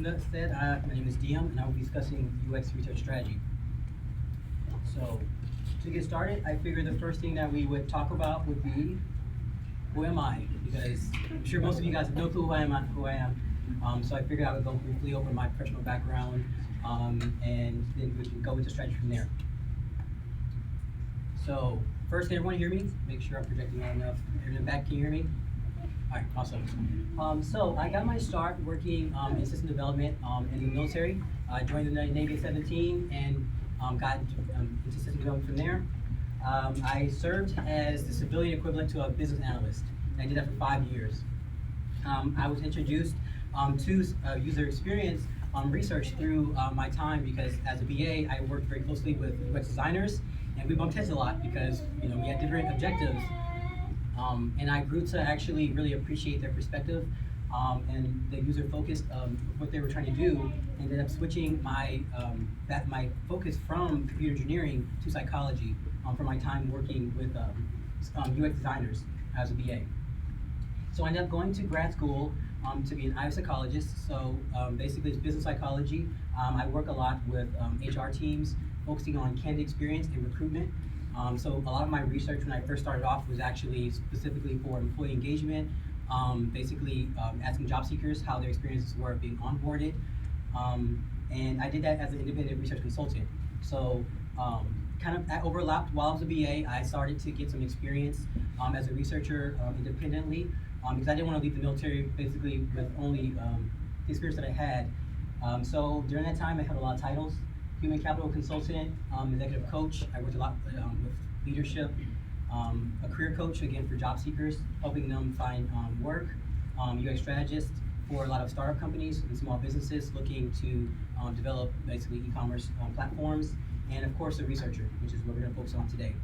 just said, my name is DIEM, and I will be discussing UX research strategy. So, to get started, I figured the first thing that we would talk about would be, who am I? Because I'm sure most of you guys have no clue who I am. So I figured I would go briefly over my professional background, and then we can go into strategy from there. So, first, can everyone hear me? Make sure I'm projecting loud enough. Everyone in the back, can you hear me? All right, awesome. So I got my start working in system development in the military. I joined the Navy at 17 and got into system development from there. I served as the civilian equivalent to a business analyst, and I did that for 5 years. I was introduced to user experience research through my time because as a BA, I worked very closely with UX designers, and we bumped heads a lot because we had different objectives. And I grew to actually really appreciate their perspective and the user focus of what they were trying to do. Ended up switching my focus from computer engineering to psychology from my time working with UX designers as a BA. So I ended up going to grad school to be an Agile psychologist. So basically it's business psychology. I work a lot with HR teams, focusing on candidate experience and recruitment. So a lot of my research when I first started off was actually specifically for employee engagement, basically asking job seekers how their experiences were being onboarded. And I did that as an independent research consultant. So kind of that overlapped while I was a BA. I started to get some experience as a researcher independently because I didn't want to leave the military basically with only the experience that I had. So during that time I had a lot of titles. Human capital consultant, executive coach. I worked a lot with leadership. A career coach, again, for job seekers, helping them find work. UX strategist for a lot of startup companies and small businesses looking to develop basically e-commerce platforms. And of course, a researcher, which is what we're going to focus on today.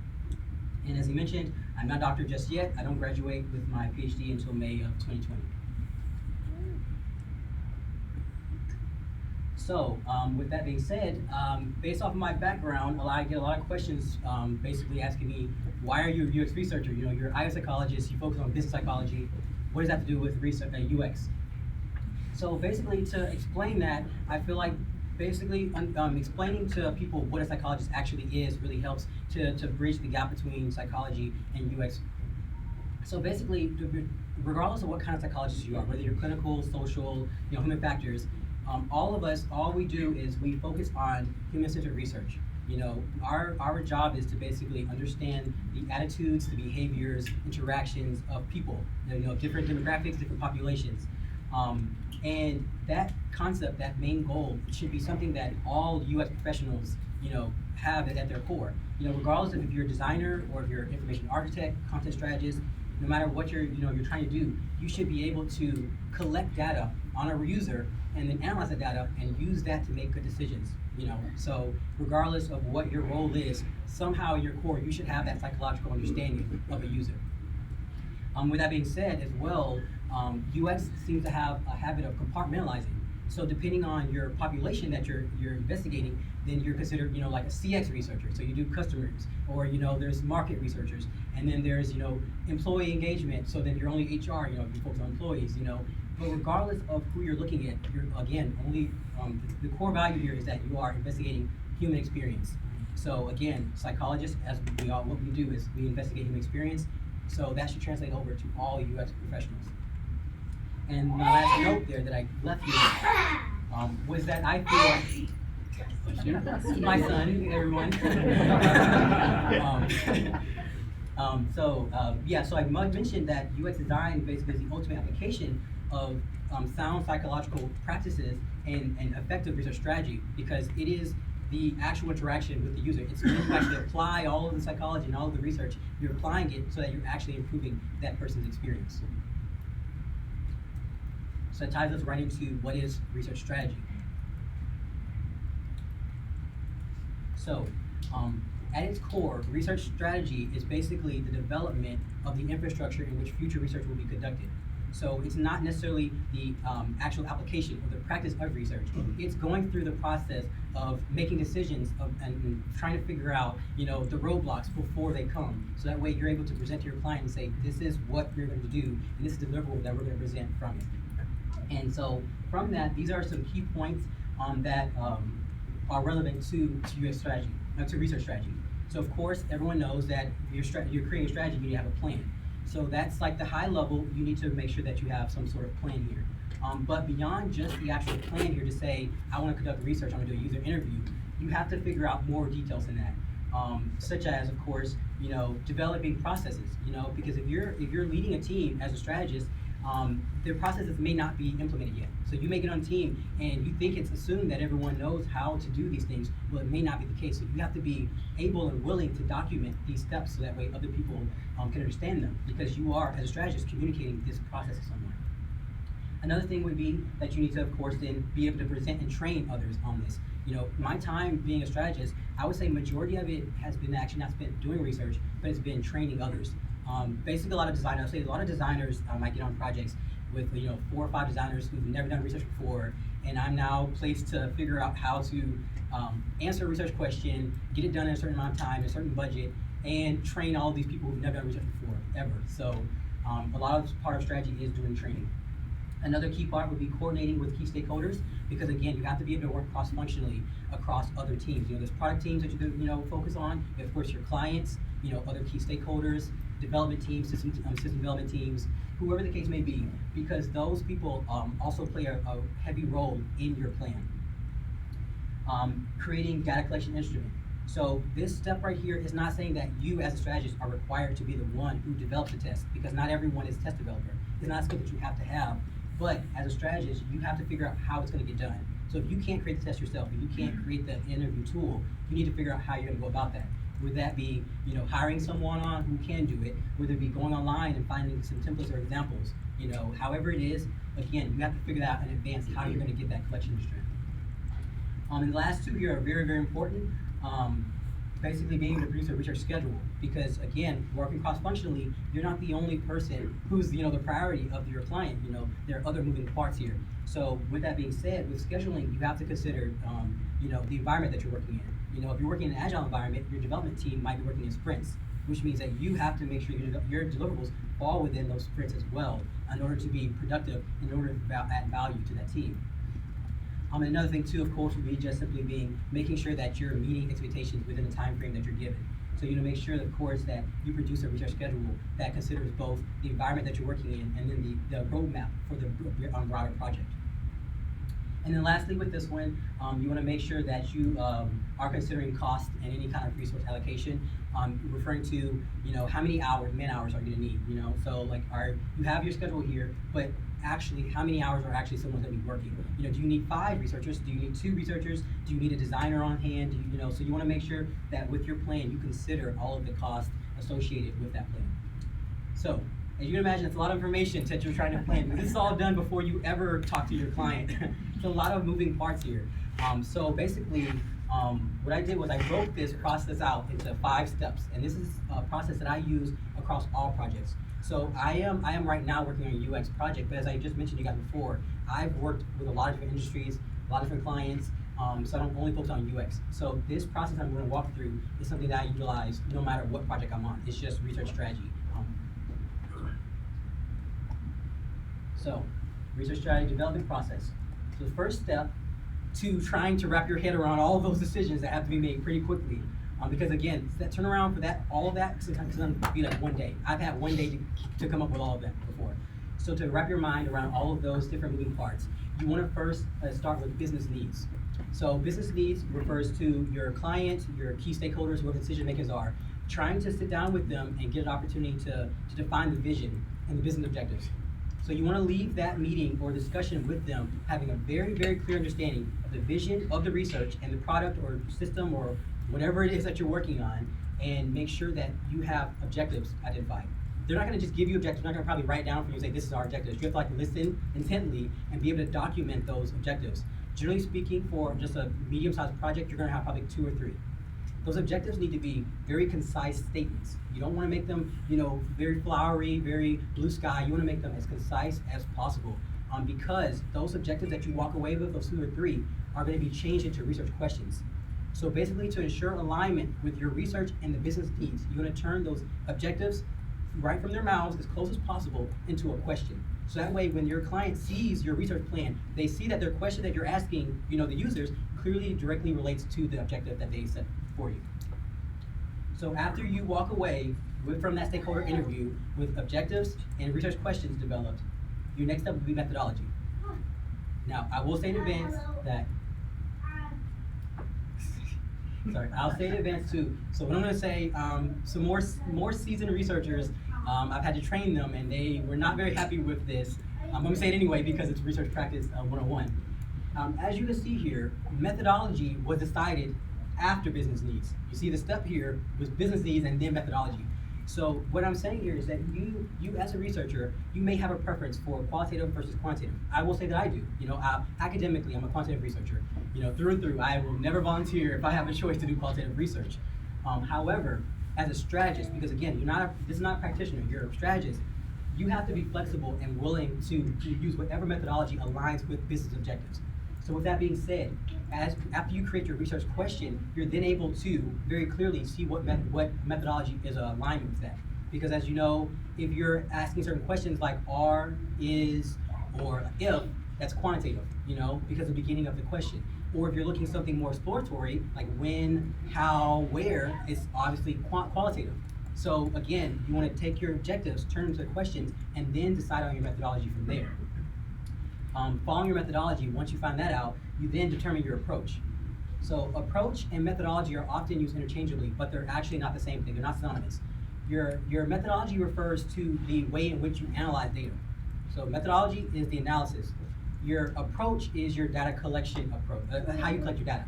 And as he mentioned, I'm not a doctor just yet. I don't graduate with my PhD until May of 2020. So, with that being said, based off of my background, I get a lot of questions basically asking me, why are you a UX researcher? You're an IO psychologist, you focus on business psychology. What does that have to do with research, UX? So basically, to explain that, I feel like basically explaining to people what a psychologist actually is really helps to bridge the gap between psychology and UX. So basically, regardless of what kind of psychologist you are, whether you're clinical, social, human factors, all we do is we focus on human-centered research. Our job is to basically understand the attitudes, the behaviors, interactions of people, different demographics, different populations. And that concept, that main goal, should be something that all UX professionals, have at their core. Regardless of if you're a designer or if you're an information architect, content strategist, no matter what you're trying to do, you should be able to collect data on a user and then analyze the data and use that to make good decisions. So regardless of what your role is, somehow your core, you should have that psychological understanding of a user. With that being said, as well, UX seems to have a habit of compartmentalizing. So depending on your population that you're investigating, then you're considered, like a CX researcher. So you do customers, or there's market researchers, and then there's employee engagement. So then you're only HR, you focus on employees, But regardless of who you're looking at, you're again only the core value here is that you are investigating human experience. So again, psychologists, as what we do is we investigate human experience. So that should translate over to all UX professionals. And my last note there that I left you was that I feel my son, everyone. So I mentioned that UX design basically is the ultimate application of sound psychological practices and effective research strategy because it is the actual interaction with the user. It's when you actually apply all of the psychology and all of the research, you're applying it so that you're actually improving that person's experience. So it ties us right into what is research strategy. So, at its core, research strategy is basically the development of the infrastructure in which future research will be conducted. So it's not necessarily the actual application or the practice of research. It's going through the process of making decisions and trying to figure out, the roadblocks before they come. So that way you're able to present to your client and say, this is what we're going to do, and this is the deliverable that we're going to present from it. And so from that, these are some key points that are relevant to your strategy, to research strategy. So of course, everyone knows that you're creating a strategy, you need to have a plan. So that's like the high level, you need to make sure that you have some sort of plan here. But beyond just the actual plan here to say, I want to conduct research, I'm going to do a user interview, you have to figure out more details in that. Such as, of course, developing processes, because if you're leading a team as a strategist, their processes may not be implemented yet. So you may get on a team and you think it's assumed that everyone knows how to do these things. Well, it may not be the case. So you have to be able and willing to document these steps so that way other people can understand them, because you are, as a strategist, communicating this process to someone. Another thing would be that you need to, of course, then be able to present and train others on this. My time being a strategist, I would say majority of it has been actually not spent doing research, but it's been training others. Basically, a lot of designers might get on projects with 4 or 5 designers who've never done research before, and I'm now placed to figure out how to answer a research question, get it done in a certain amount of time, a certain budget, and train all these people who've never done research before, ever. So a lot of part of strategy is doing training. Another key part would be coordinating with key stakeholders, because again, you have to be able to work cross-functionally across other teams. There's product teams that you focus on, of course your clients, other key stakeholders, development teams, system development teams, whoever the case may be, because those people also play a heavy role in your plan. Creating data collection instrument. So this step right here is not saying that you as a strategist are required to be the one who develops the test, because not everyone is a test developer. It's not a skill that you have to have, but as a strategist, you have to figure out how it's going to get done. So if you can't create the test yourself, if you can't create the interview tool, you need to figure out how you're going to go about that. Would that be, hiring someone on who can do it? Would it be going online and finding some templates or examples? However it is, again, you have to figure out in advance how you're going to get that collection strength. And the last two here are very, very important. Basically being able to produce a research schedule, because again, working cross-functionally, you're not the only person who's the priority of your client. There are other moving parts here. So with that being said, with scheduling, you have to consider the environment that you're working in. If you're working in an agile environment, your development team might be working in sprints, which means that you have to make sure your deliverables fall within those sprints as well in order to be productive, in order to add value to that team. Another thing too, of course, would be just simply making sure that you're meeting expectations within the time frame that you're given. So make sure, of course, that you produce a research schedule that considers both the environment that you're working in and then the roadmap for the broader project. And then lastly, with this one, you want to make sure that you are considering cost and any kind of resource allocation, referring to how many man hours are you going to need. So like you have your schedule here, but actually how many hours are actually someone's going to be working. Do you need 5 researchers? Do you need 2 researchers? Do you need a designer on hand? So you want to make sure that with your plan you consider all of the costs associated with that plan. So as you can imagine, it's a lot of information that you're trying to plan. This is all done before you ever talk to your client. It's a lot of moving parts here. So basically, what I did was I broke this process out into 5 steps, and this is a process that I use across all projects. So I am right now working on a UX project, but as I just mentioned to you guys before, I've worked with a lot of different industries, a lot of different clients, so I don't only focus on UX. So this process I'm going to walk through is something that I utilize no matter what project I'm on. It's just research strategy. So, research strategy development process. So the first step to trying to wrap your head around all of those decisions that have to be made pretty quickly, because again, that turnaround for all of that, it's going to be like one day. I've had one day to come up with all of that before. So to wrap your mind around all of those different moving parts, you want to first start with business needs. So business needs refers to your clients, your key stakeholders, whoever the decision makers are, trying to sit down with them and get an opportunity to define the vision and the business objectives. So you want to leave that meeting or discussion with them having a very, very clear understanding of the vision of the research and the product or system or whatever it is that you're working on, and make sure that you have objectives identified. They're not going to just give you objectives. They're not going to probably write down for you and say, this is our objectives. You have to listen intently and be able to document those objectives. Generally speaking, for just a medium-sized project, you're going to have probably 2 or 3. Those objectives need to be very concise statements. You don't want to make them, very flowery, very blue sky. You want to make them as concise as possible, because those objectives that you walk away with, those 2 or 3, are going to be changed into research questions. So basically, to ensure alignment with your research and the business needs, you want to turn those objectives right from their mouths as close as possible into a question. So that way, when your client sees your research plan, they see that their question that you're asking, the users, clearly directly relates to the objective that they set for you. So after you walk away from that stakeholder interview with objectives and research questions developed, your next step will be methodology. Now, I will say in advance that, I'll say in advance too. So what I'm gonna say, some more seasoned researchers, I've had to train them and they were not very happy with this. I'm gonna say it anyway because it's research practice 101. As you can see here, methodology was decided after business needs. You see the step here was business needs and then methodology. So what I'm saying here is that you as a researcher, you may have a preference for qualitative versus quantitative. I will say that I do. Academically, I'm a quantitative researcher. Through and through, I will never volunteer if I have a choice to do qualitative research. However, as a strategist, because again, this is not a practitioner, you're a strategist, you have to be flexible and willing to use whatever methodology aligns with business objectives. So with that being said, after you create your research question, you're then able to very clearly see what methodology is aligned with that. Because as you know, if you're asking certain questions like are, is, or if, that's quantitative, because of the beginning of the question. Or if you're looking at something more exploratory, like when, how, where, it's obviously qualitative. So again, you want to take your objectives, turn them to questions, and then decide on your methodology from there. Following your methodology, once you find that out, you then determine your approach. So approach and methodology are often used interchangeably, but they're actually not the same thing. They're not synonymous. Your methodology refers to the way in which you analyze data. So methodology is the analysis. Your approach is your data collection approach, how you collect your data.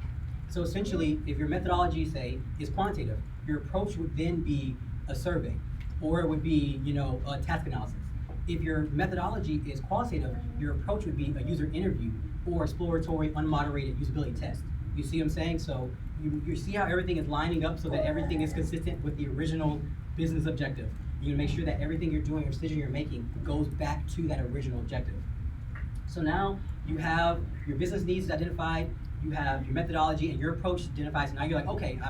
So essentially, if your methodology, say, is quantitative, your approach would then be a survey, or it would be, a task analysis. If your methodology is qualitative, your approach would be a user interview or exploratory unmoderated usability test. You see what I'm saying? So you see how everything is lining up so that everything is consistent with the original business objective. You make sure that everything you're doing or decision you're making goes back to that original objective. So now you have your business needs identified, you have your methodology and your approach identified. So now you're like, okay,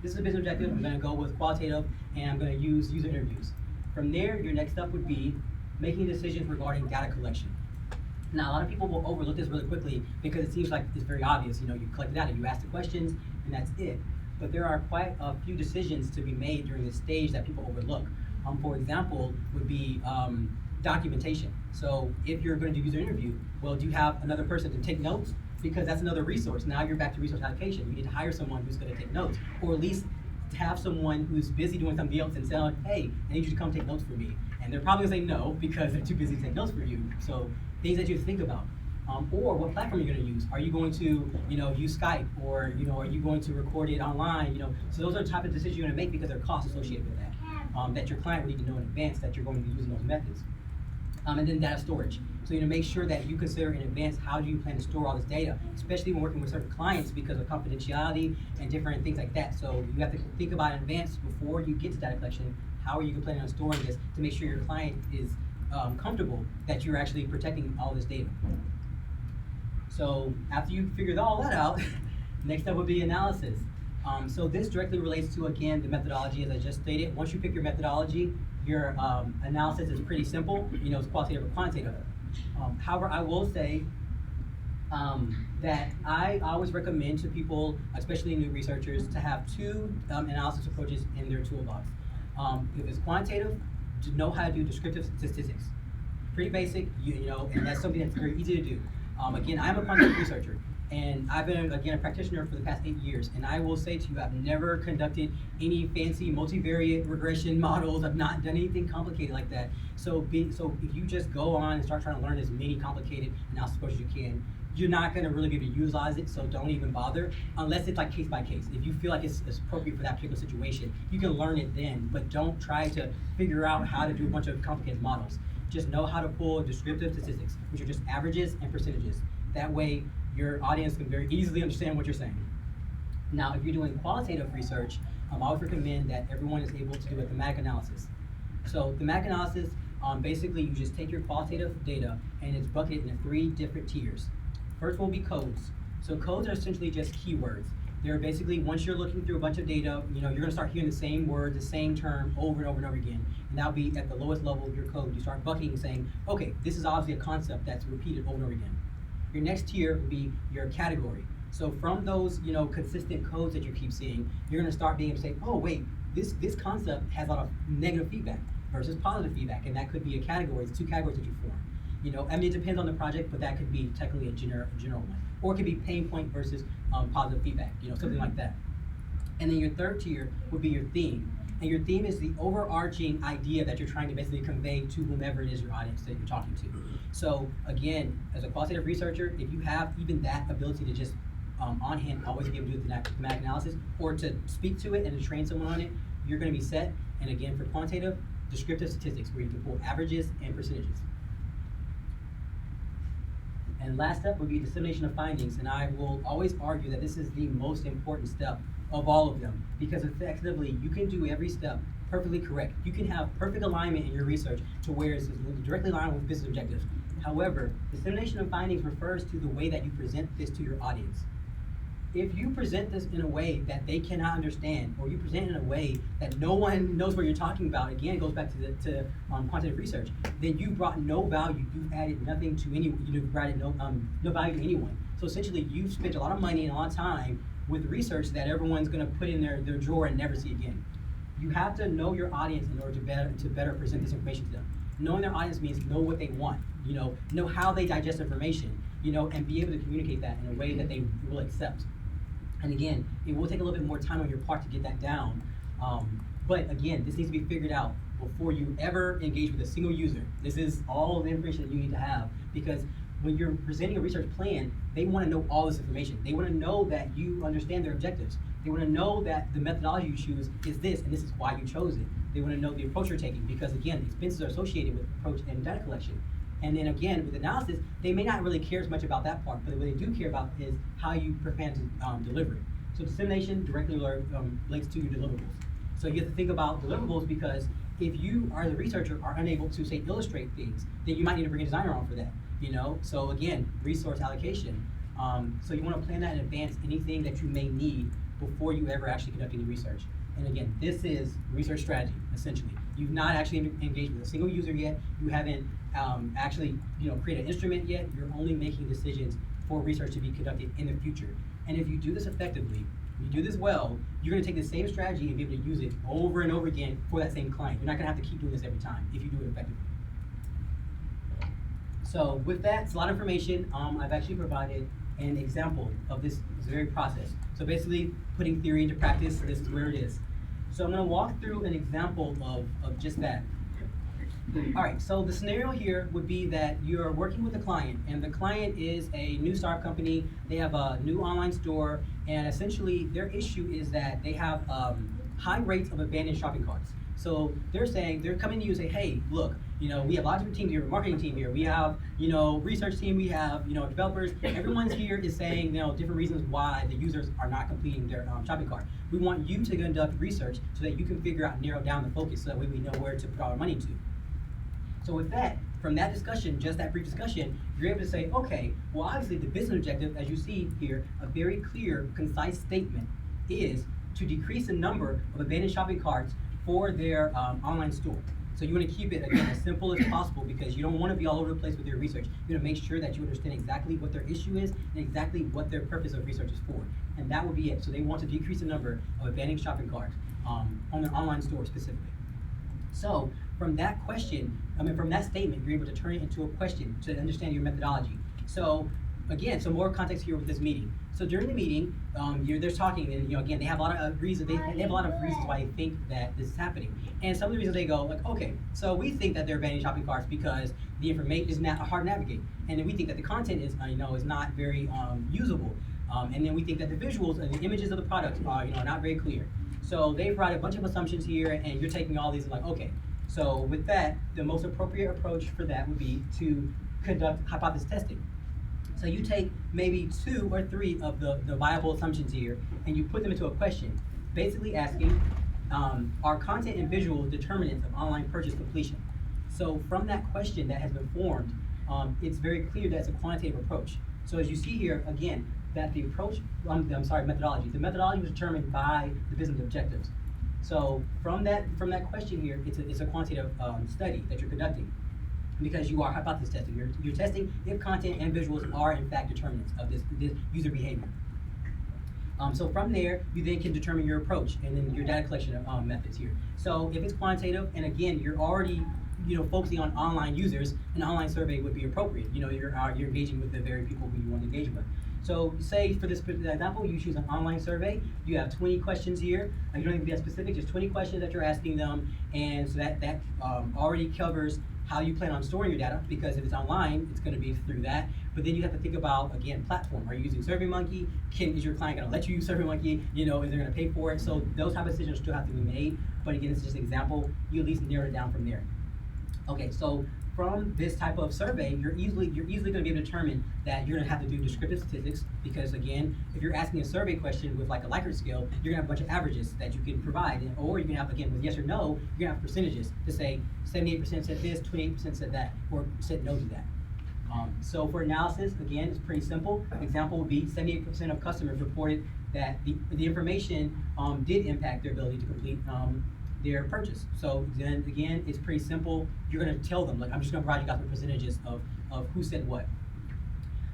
this is a business objective, I'm gonna go with qualitative and I'm gonna use user interviews. From there, your next step would be making decisions regarding data collection. Now, a lot of people will overlook this really quickly because it seems like it's very obvious. You collect the data, you ask the questions, and that's it. But there are quite a few decisions to be made during this stage that people overlook. For example, would be documentation. So if you're going to do user interview, well, do you have another person to take notes? Because that's another resource. Now you're back to resource allocation. You need to hire someone who's going to take notes, or at least to have someone who's busy doing something else and say, hey, I need you to come take notes for me. And they're probably gonna say no because they're too busy to take notes for you. So things that you have to think about. Or what platform you're gonna use. Are you going to, use Skype, or are you going to record it online? So those are the type of decisions you're gonna make because there are costs associated with that. That your client will need to know in advance that you're going to be using those methods. And then data storage. So make sure that you consider in advance how do you plan to store all this data, especially when working with certain clients because of confidentiality and different things like that. So you have to think about in advance before you get to data collection. How are you planning on storing this to make sure your client is comfortable that you're actually protecting all this data? So after you figured all that out, next step would be analysis. So this directly relates to, again, the methodology as I just stated. Once you pick your methodology, your analysis is pretty simple. It's qualitative or quantitative. However, I will say that I always recommend to people, especially new researchers, to have two analysis approaches in their toolbox. If it's quantitative, to know how to do descriptive statistics. Pretty basic, and that's something that's very easy to do. Again, I'm a quantitative researcher, and I've been, again, a practitioner for the past 8 years, and I will say to you, I've never conducted any fancy multivariate regression models. I've not done anything complicated like that. So if you just go on and start trying to learn as many complicated analysis approaches as you can, you're not going to really be able to utilize it, so don't even bother, unless it's like case by case. If you feel like it's appropriate for that particular situation, you can learn it then, but don't try to figure out how to do a bunch of complicated models. Just know how to pull descriptive statistics, which are just averages and percentages. That way, your audience can very easily understand what you're saying. Now, if you're doing qualitative research, I always recommend that everyone is able to do a thematic analysis. So thematic analysis, basically you just take your qualitative data and it's bucketed into 3 different tiers. First will be codes. So codes are essentially just keywords. They're basically, once you're looking through a bunch of data, you're gonna start hearing the same word, the same term over and over and over again. And that'll be at the lowest level of your code. You start bucketing and saying, okay, this is obviously a concept that's repeated over and over again. Your next tier would be your category. So from those, consistent codes that you keep seeing, you're gonna start being able to say, oh wait, this concept has a lot of negative feedback versus positive feedback, and that could be a category. It's 2 categories that you form. It depends on the project, but that could be technically a general one. Or it could be pain point versus positive feedback, something like that. And then your third tier would be your theme. And your theme is the overarching idea that you're trying to basically convey to whomever it is your audience that you're talking to. So again, as a qualitative researcher, if you have even that ability to just on hand always be able to do the thematic analysis, or to speak to it and to train someone on it, you're gonna be set. And again, for quantitative, descriptive statistics, where you can pull averages and percentages. And last step would be dissemination of findings, and I will always argue that this is the most important step of all of them, because effectively you can do every step perfectly correct. You can have perfect alignment in your research to where it's directly aligned with business objectives. However, dissemination of findings refers to the way that you present this to your audience. If you present this in a way that they cannot understand, or you present it in a way that no one knows what you're talking about, again, it goes back to quantitative research, then you brought no value. You've added nothing to anyone. You've added no value to anyone. So essentially, you've spent a lot of money and a lot of time with research that everyone's going to put in their drawer and never see again. You have to know your audience in order to better present this information to them. Knowing their audience means know what they want, know how they digest information, and be able to communicate that in a way that they will accept. And again, it will take a little bit more time on your part to get that down. But again, this needs to be figured out before you ever engage with a single user. This is all the information that you need to have, because when you're presenting a research plan, they want to know all this information. They want to know that you understand their objectives. They want to know that the methodology you choose is this, and this is why you chose it. They want to know the approach you're taking, because again, the expenses are associated with approach and data collection. And then again, with analysis, they may not really care as much about that part, but what they do care about is how you prepare to deliver it. So dissemination directly links to your deliverables. So you have to think about deliverables, because if you, as a researcher, are unable to, say, illustrate things, then you might need to bring a designer on for that. So again, resource allocation. So you want to plan that in advance, anything that you may need before you ever actually conduct any research. And again, this is research strategy, essentially. You've not actually engaged with a single user yet. You haven't actually created an instrument yet. You're only making decisions for research to be conducted in the future. And if you do this effectively, if you do this well, you're going to take the same strategy and be able to use it over and over again for that same client. You're not going to have to keep doing this every time if you do it effectively. So with that, it's a lot of information. I've actually provided an example of this very process. So basically, putting theory into practice, this is where it is. So I'm going to walk through an example of just that. All right, so the scenario here would be that you're working with a client, and the client is a new startup company. They have a new online store, and essentially their issue is that they have high rates of abandoned shopping carts. So they're coming to you and say, hey, look, we have lots of different teams here, a marketing team here, we have, research team, we have, developers. Everyone's here is saying, different reasons why the users are not completing their shopping cart. We want you to conduct research so that you can figure out and narrow down the focus, so that way we know where to put our money to. So with that, from that discussion, just that brief discussion, you're able to say, okay, well, obviously the business objective, as you see here, a very clear, concise statement is to decrease the number of abandoned shopping carts for their online store. So you want to keep it, again, as simple as possible, because you don't want to be all over the place with your research. You want to make sure that you understand exactly what their issue is and exactly what their purpose of research is for. And that would be it. So they want to decrease the number of abandoned shopping carts on their online store specifically. So from that from that statement, you're able to turn it into a question to understand your methodology. So again, some more context here with this meeting. So during the meeting, they're talking, and again, they have a lot of reasons. They have a lot of reasons why they think that this is happening. And some of the reasons they go like, okay, so we think that they're abandoning shopping carts because the information is not hard to navigate, and then we think that the content is not very usable, and then we think that the visuals and the images of the products are not very clear. So they brought a bunch of assumptions here, and you're taking all these and like, okay. So with that, the most appropriate approach for that would be to conduct hypothesis testing. So you take maybe 2 or 3 of the viable assumptions here, and you put them into a question, basically asking, are content and visuals determinants of online purchase completion? So from that question that has been formed, it's very clear that it's a quantitative approach. So as you see here, again, that the approach, methodology. The methodology was determined by the business objectives. So from that question here, it's a quantitative study that you're conducting, because you are hypothesis testing. You're testing if content and visuals are in fact determinants of this user behavior. So from there, you then can determine your approach and then your data collection methods here. So if it's quantitative, and again, you're already focusing on online users, an online survey would be appropriate. You're engaging with the very people who you want to engage with. So say for this example, you choose an online survey. You have 20 questions here. You don't even be that specific, just 20 questions that you're asking them, and so that already covers how you plan on storing your data, because if it's online, it's going to be through that. But then you have to think about, again, platform. Are you using SurveyMonkey? Is your client going to let you use SurveyMonkey? Is they going to pay for it? So those type of decisions still have to be made. But again, this is just an example. You at least narrow it down from there. Okay, so from this type of survey, you're easily going to be able to determine that you're going to have to do descriptive statistics, because again, if you're asking a survey question with like a Likert scale, you're going to have a bunch of averages that you can provide, or you can have, again, with yes or no, you're going to have percentages to say 78% said this, 28% said that, or said no to that. So for analysis, again, it's pretty simple. An example would be 78% of customers reported that the information did impact their ability to complete their purchase. So then again, it's pretty simple. You're going to tell them, like, I'm just going to provide you guys with percentages of who said what.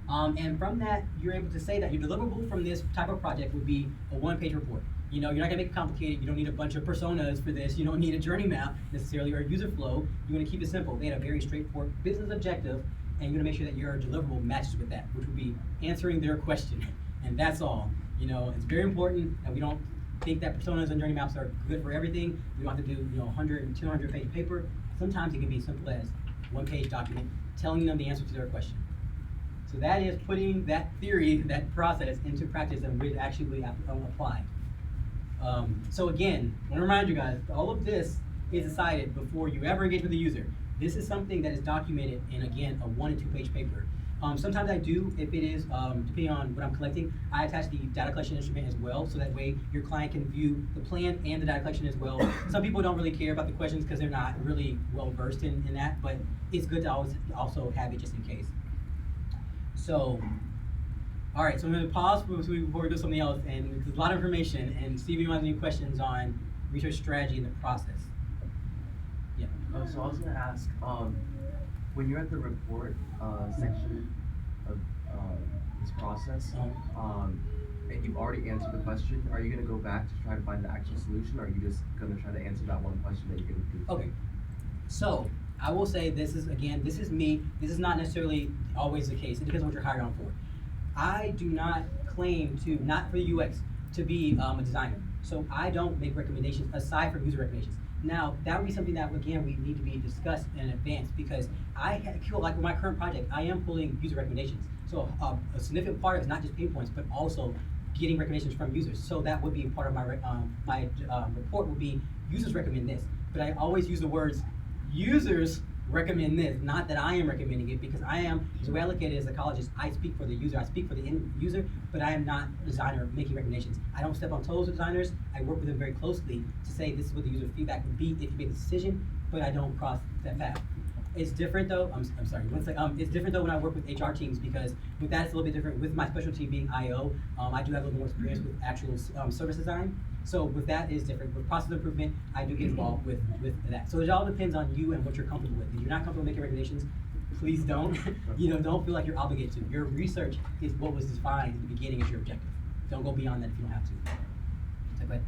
And from that, you're able to say that your deliverable from this type of project would be a one-page report. You're not going to make it complicated. You don't need a bunch of personas for this. You don't need a journey map necessarily, or a user flow. You want to keep it simple. They had a very straightforward business objective, and you're going to make sure that your deliverable matches with that, which would be answering their question. And that's all. It's very important that we don't think that personas and journey maps are good for everything. We don't have to do 100 and 200 page paper. Sometimes it can be as simple as one-page document telling them the answer to their question. So that is putting that theory, that process, into practice and really actually apply. So again, I want to remind you guys, all of this is decided before you ever engage with the user. This is something that is documented in, again, a 1 and 2 page paper. Sometimes I do, if it is, depending on what I'm collecting, I attach the data collection instrument as well, so that way your client can view the plan and the data collection as well. Some people don't really care about the questions because they're not really well versed in that, but it's good to always also have it just in case. So, all right, so I'm going to pause before we do something else, and there's a lot of information, and see if you have any questions on research strategy and the process. Yeah. So I was going to ask, when you're at the report section of this process, and you've already answered the question, are you going to go back to try to find the actual solution, or are you just going to try to answer that one question that you're going to do? Okay, so I will say this is me. This is not necessarily always the case. It depends on what you're hired on for. I do not claim to, not for UX, to be a designer. So I don't make recommendations aside from user recommendations. Now, that would be something that, again, we need to be discussed in advance, because I feel like with my current project, I am pulling user recommendations. So a significant part is not just pain points, but also getting recommendations from users. So that would be part of my report would be users recommend this. But I always use the words users recommend this, not that I am recommending it, because I am, the way I look at it as a psychologist, I speak for the user, I speak for the end user, but I am not a designer making recommendations. I don't step on toes with designers. I work with them very closely to say this is what the user feedback would be if you make a decision, but I don't cross that path. It's different though, I'm sorry, one second. It's different though when I work with HR teams, because with that it's a little bit different. With my specialty being IO, I do have a little more experience with actual service design. So with that is different. With process improvement, I do get involved with that. So it all depends on you and what you're comfortable with. If you're not comfortable making recommendations, please don't. Don't feel like you're obligated to. Your research is what was defined in the beginning as your objective. Don't go beyond that if you don't have to.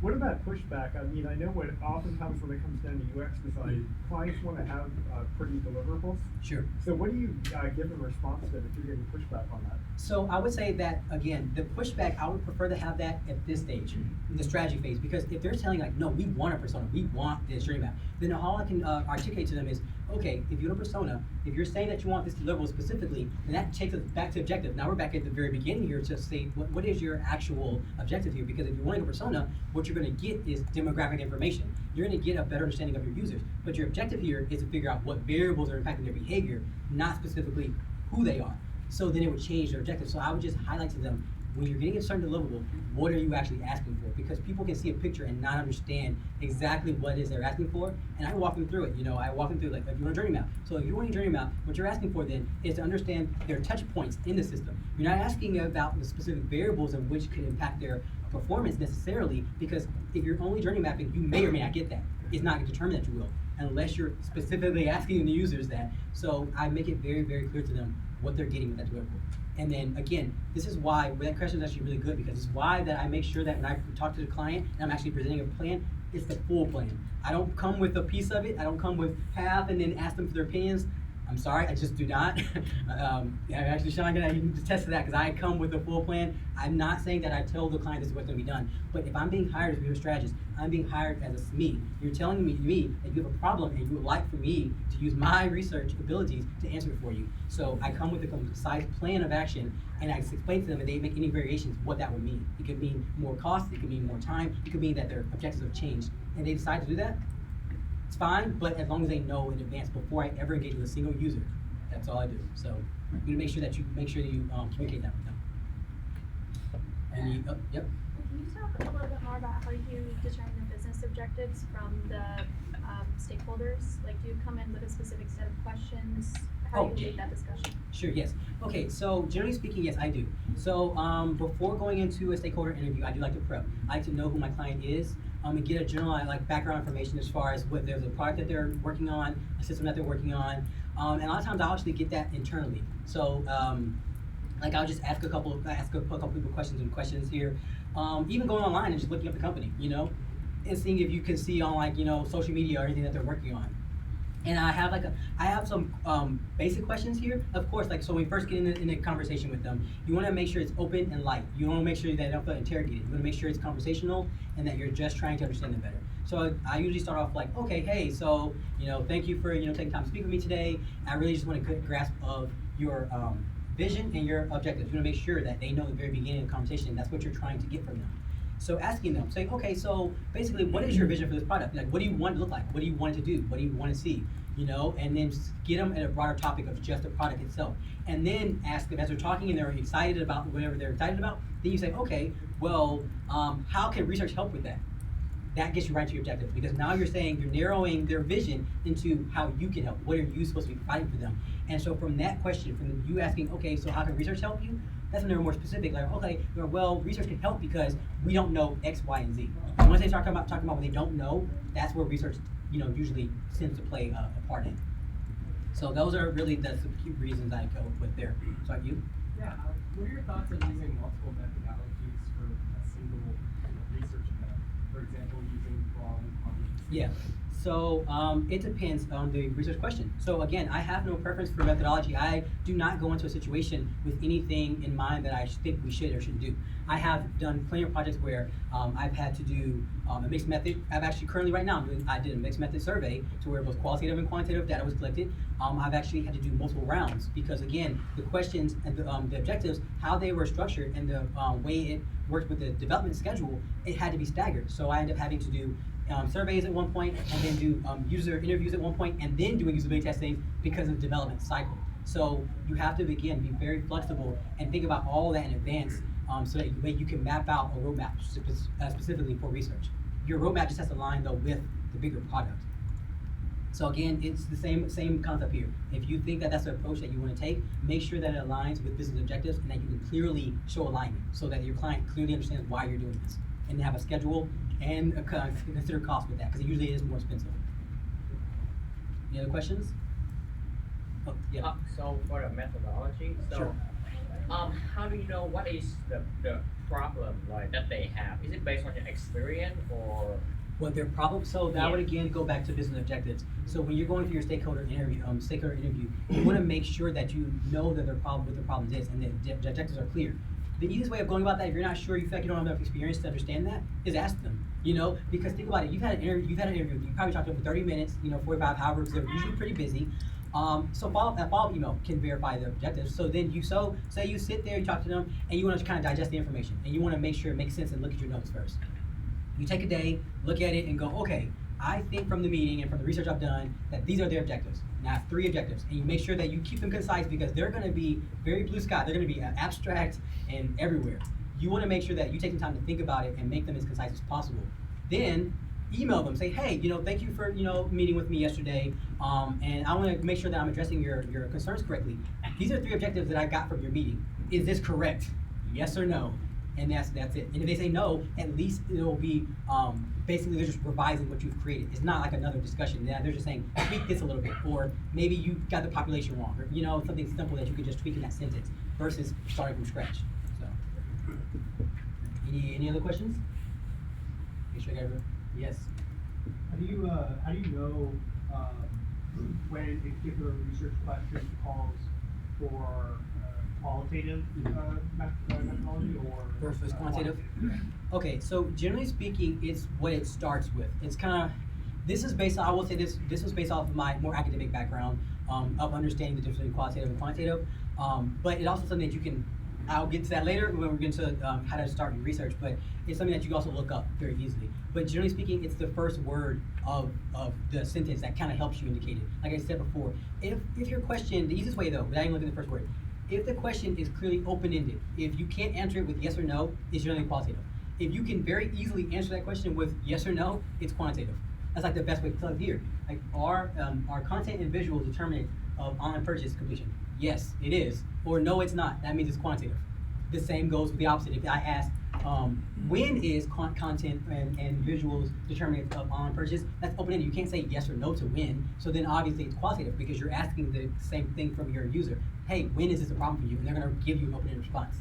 What about pushback? I mean, I know what oftentimes when it comes down to UX design, clients want to have pretty deliverables. Sure. So what do you give in response to if you're getting pushback on that? So I would say that, again, the pushback, I would prefer to have that at this stage, in the strategy phase, because if they're telling like, no, we want a persona, we want this journey map, then all I can articulate to them is, okay, if you want a persona, if you're saying that you want this deliverable specifically, then that takes us back to objective. Now we're back at the very beginning here to say, what is your actual objective here? Because if you're wanting a persona, what you're going to get is demographic information. You're going to get a better understanding of your users. But your objective here is to figure out what variables are impacting their behavior, not specifically who they are. So then it would change their objective. So I would just highlight to them, when you're getting a certain deliverable, what are you actually asking for? Because people can see a picture and not understand exactly what it is they're asking for. And I walk them through it. I walk them through, like, if you want a journey map. So if you're wanting a journey map, what you're asking for then is to understand their touch points in the system. You're not asking about the specific variables of which could impact their performance necessarily, because if you're only journey mapping, you may or may not get that. It's not going to determine that you will, unless you're specifically asking the users that. So I make it very, very clear to them what they're getting with that deliverable. And then again, this is why that question is actually really good, because it's why that I make sure that when I talk to the client and I'm actually presenting a plan, it's the full plan. I don't come with a piece of it. I don't come with half and then ask them for their opinions. I'm sorry, I just do not. Actually, Sean can attest to that, because I come with a full plan. I'm not saying that I tell the client this is what's going to be done, but if I'm being hired as a strategist, I'm being hired as a SME. You're telling me that you have a problem and you would like for me to use my research abilities to answer it for you. So I come with a concise plan of action, and I explain to them if they make any variations what that would mean. It could mean more cost, it could mean more time, it could mean that their objectives have changed, and they decide to do that. It's fine, but as long as they know in advance before I ever engage with a single user, that's all I do. So I'm gonna make sure that you communicate that with them. And yep. Can you talk a little bit more about how you determine the business objectives from the stakeholders? Like, do you come in with a specific set of questions? How do you lead that discussion? Sure, yes. Okay, so generally speaking, yes, I do. So before going into a stakeholder interview, I do like to prep. I like to know who my client is, and get a general background information as far as what there's a product that they're working on, a system that they're working on, and a lot of times I'll actually get that internally. So I'll just ask a couple people questions here, even going online and just looking up the company, and seeing if you can see on social media or anything that they're working on. And I have some basic questions here. Of course, so when we first get in a conversation with them, you want to make sure it's open and light. You want to make sure that they don't feel interrogated. You want to make sure it's conversational and that you're just trying to understand them better. So I usually start off like, okay, hey, so thank you for taking time to speak with me today. I really just want a good grasp of your vision and your objectives. You want to make sure that they know at the very beginning of the conversation, and that's what you're trying to get from them. So asking them, saying, okay, so basically, what is your vision for this product? Like, what do you want it to look like? What do you want it to do? What do you want to see? And then just get them at a broader topic of just the product itself. And then ask them, as they're talking and they're excited about whatever they're excited about, then you say, okay, well, how can research help with that? That gets you right to your objectives, because now you're narrowing their vision into how you can help. What are you supposed to be providing for them? And so from that question, from you asking, okay, so how can research help you? That's when they're more specific, like, okay, well, research can help because we don't know X, Y, and Z. And once they start talking about what they don't know, that's where research, usually tends to play a part in. So those are really the key reasons I go with there. So you? Yeah. What are your thoughts on using multiple methodologies for a single research method? For example, using long quantitative. Yeah. So it depends on the research question. So again, I have no preference for methodology. I do not go into a situation with anything in mind that I think we should or shouldn't do. I have done plenty of projects where I've had to do a mixed method. I've actually currently right now, I did a mixed method survey to where both qualitative and quantitative data was collected. I've actually had to do multiple rounds because again, the questions and the objectives, how they were structured and the way it worked with the development schedule, it had to be staggered. So I ended up having to do surveys at one point, and then do user interviews at one point, and then doing usability testing because of development cycle. So you have to, again, be very flexible and think about all that in advance so that you can map out a roadmap specifically for research. Your roadmap just has to align, though, with the bigger product. So again, it's the same concept here. If you think that that's the approach that you want to take, make sure that it aligns with business objectives and that you can clearly show alignment so that your client clearly understands why you're doing this. And have a schedule and consider cost with that, because it usually is more expensive. Any other questions? Oh, yeah. So for the methodology, Sure. How do you know what is the problem that they have? Is it based on your experience or? What their problem? So that would again go back to business objectives. So when you're going through your stakeholder interview, you want to make sure that you know that what their problem is and that the objectives are clear. The easiest way of going about that, if you're not sure, you feel like you don't have enough experience to understand that, is ask them. Because think about it, you've had an interview, you probably talked to them for 30 minutes, 45, however, because they're usually pretty busy. So follow-up email can verify the objectives. So then say you sit there, you talk to them, and you want to kind of digest the information, and you want to make sure it makes sense and look at your notes first. You take a day, look at it, and go, okay, I think from the meeting and from the research I've done that these are their objectives. And I have 3 objectives, and you make sure that you keep them concise because they're going to be very blue sky. They're going to be abstract and everywhere. you want to make sure that you take the time to think about it and make them as concise as possible. Then email them, say, hey, thank you for, meeting with me yesterday, and I want to make sure that I'm addressing your concerns correctly. These are 3 objectives that I got from your meeting. Is this correct? Yes or no? And that's it. And if they say no, at least it'll be, basically they're just revising what you've created. It's not like another discussion. They're just saying, tweak this a little bit, or maybe you got the population wrong, or something simple that you could just tweak in that sentence versus starting from scratch. So, any other questions? Make sure I got everyone. Yes. How do you know when a particular research question calls for qualitative methodology or versus quantitative? Okay, so generally speaking, it's what it starts with. It's kind of, I will say this was based off of my more academic background of understanding the difference between qualitative and quantitative. But it's also something that I'll get to that later when we get into how to start your research, but it's something that you can also look up very easily. But generally speaking, it's the first word of the sentence that kind of helps you indicate it. Like I said before, if your question, the easiest way though, without even looking at the first word, if the question is clearly open-ended, if you can't answer it with yes or no, it's generally qualitative. If you can very easily answer that question with yes or no, it's quantitative. That's like the best way to tell it here. Like our content and visual determinant of online purchase completion. Yes, it is. Or no, it's not. That means it's quantitative. The same goes with the opposite. If I ask, when is content and visuals determinant of online purchase, that's open-ended. You can't say yes or no to when. So then obviously it's qualitative because you're asking the same thing from your user. Hey, when is this a problem for you? And they're going to give you an open-ended response.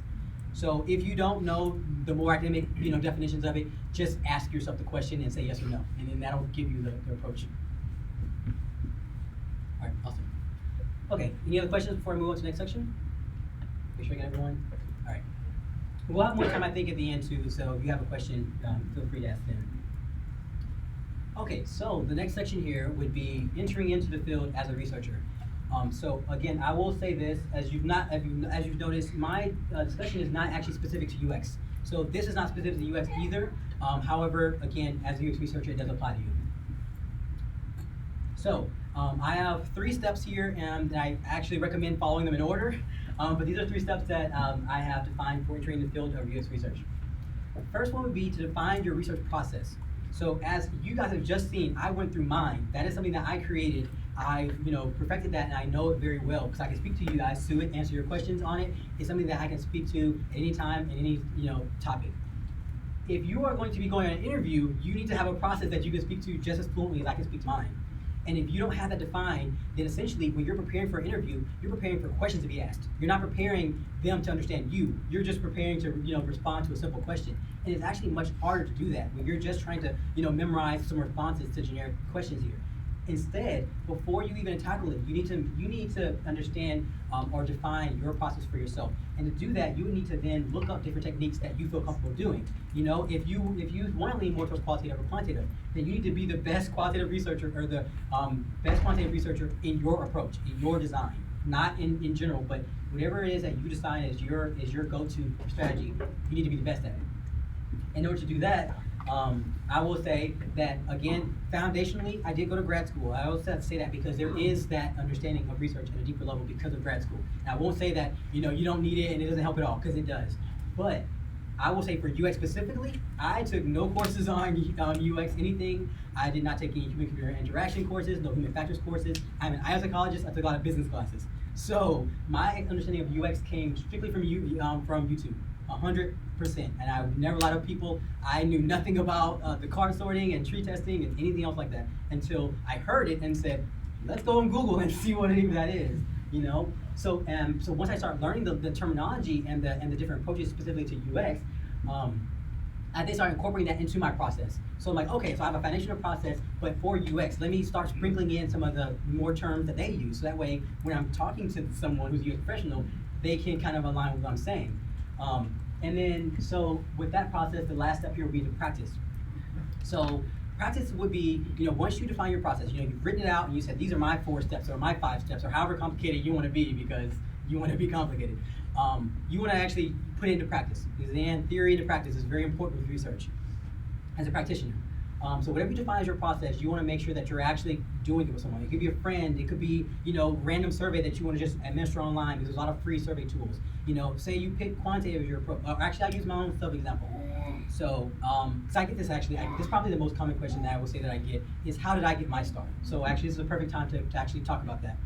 So if you don't know the more academic definitions of it, just ask yourself the question and say yes or no. And then that'll give you the approach. All right, awesome. Okay, any other questions before I move on to the next section? Make sure I got everyone. All right. We'll have more time, I think, at the end too, so if you have a question, feel free to ask them. Okay, so the next section here would be entering into the field as a researcher. So again, I will say this, as you've noticed, my discussion is not actually specific to UX. So this is not specific to UX either. However, again, as a UX researcher, it does apply to you. So I have 3 steps here, and I actually recommend following them in order. But these are 3 steps that I have defined for entering the field of UX research. The first one would be to define your research process. So as you guys have just seen, I went through mine. That is something that I created. I perfected that, and I know it very well because I can speak to you guys to it, answer your questions on it. It's something that I can speak to at any time, at any topic. If you are going to be going on an interview, you need to have a process that you can speak to just as fluently as I can speak to mine. And if you don't have that defined, then essentially when you're preparing for an interview, you're preparing for questions to be asked. You're not preparing them to understand you. You're just preparing to respond to a simple question. And it's actually much harder to do that when you're just trying to memorize some responses to generic questions here. Instead, before you even tackle it, you need to understand or define your process for yourself. And to do that, you need to then look up different techniques that you feel comfortable doing. If you want to lean more towards qualitative or quantitative, then you need to be the best qualitative researcher or the best quantitative researcher in your approach, in your design. Not in general, but whatever it is that you decide is your go-to strategy, you need to be the best at it. In order to do that, I will say that, again, foundationally, I did go to grad school. I also have to say that because there is that understanding of research at a deeper level because of grad school. And I won't say that, you don't need it and it doesn't help at all, because it does. But I will say for UX specifically, I took no courses on UX anything. I did not take any human-computer interaction courses, no human factors courses. I'm an Agile Psychologist. I took a lot of business classes. So my understanding of UX came strictly from YouTube. 100%, and I would never lie to people. I knew nothing about the card sorting and tree testing and anything else like that until I heard it and said, let's go on Google and see what even that is, So once I started learning the terminology and the different approaches specifically to UX, I then started incorporating that into my process. So I'm like, okay, so I have a foundational process, but for UX, let me start sprinkling in some of the more terms that they use. So that way, when I'm talking to someone who's a UX professional, they can kind of align with what I'm saying. And then, so with that process, the last step here would be to practice. So practice would be, once you define your process, you've written it out and you said, these are my 4 steps or my 5 steps or however complicated you want to be because you want to be complicated. You want to actually put it into practice because then theory into practice is very important with research as a practitioner. So whatever you define as your process, you want to make sure that you're actually doing it with someone. It could be a friend, it could be, random survey that you want to just administer online, because there's a lot of free survey tools. Say you pick quantitative as your approach. Actually, I use my own self-example. So I get this actually, this is probably the most common question that I will say that I get is, how did I get my start? So actually, this is a perfect time to actually talk about that.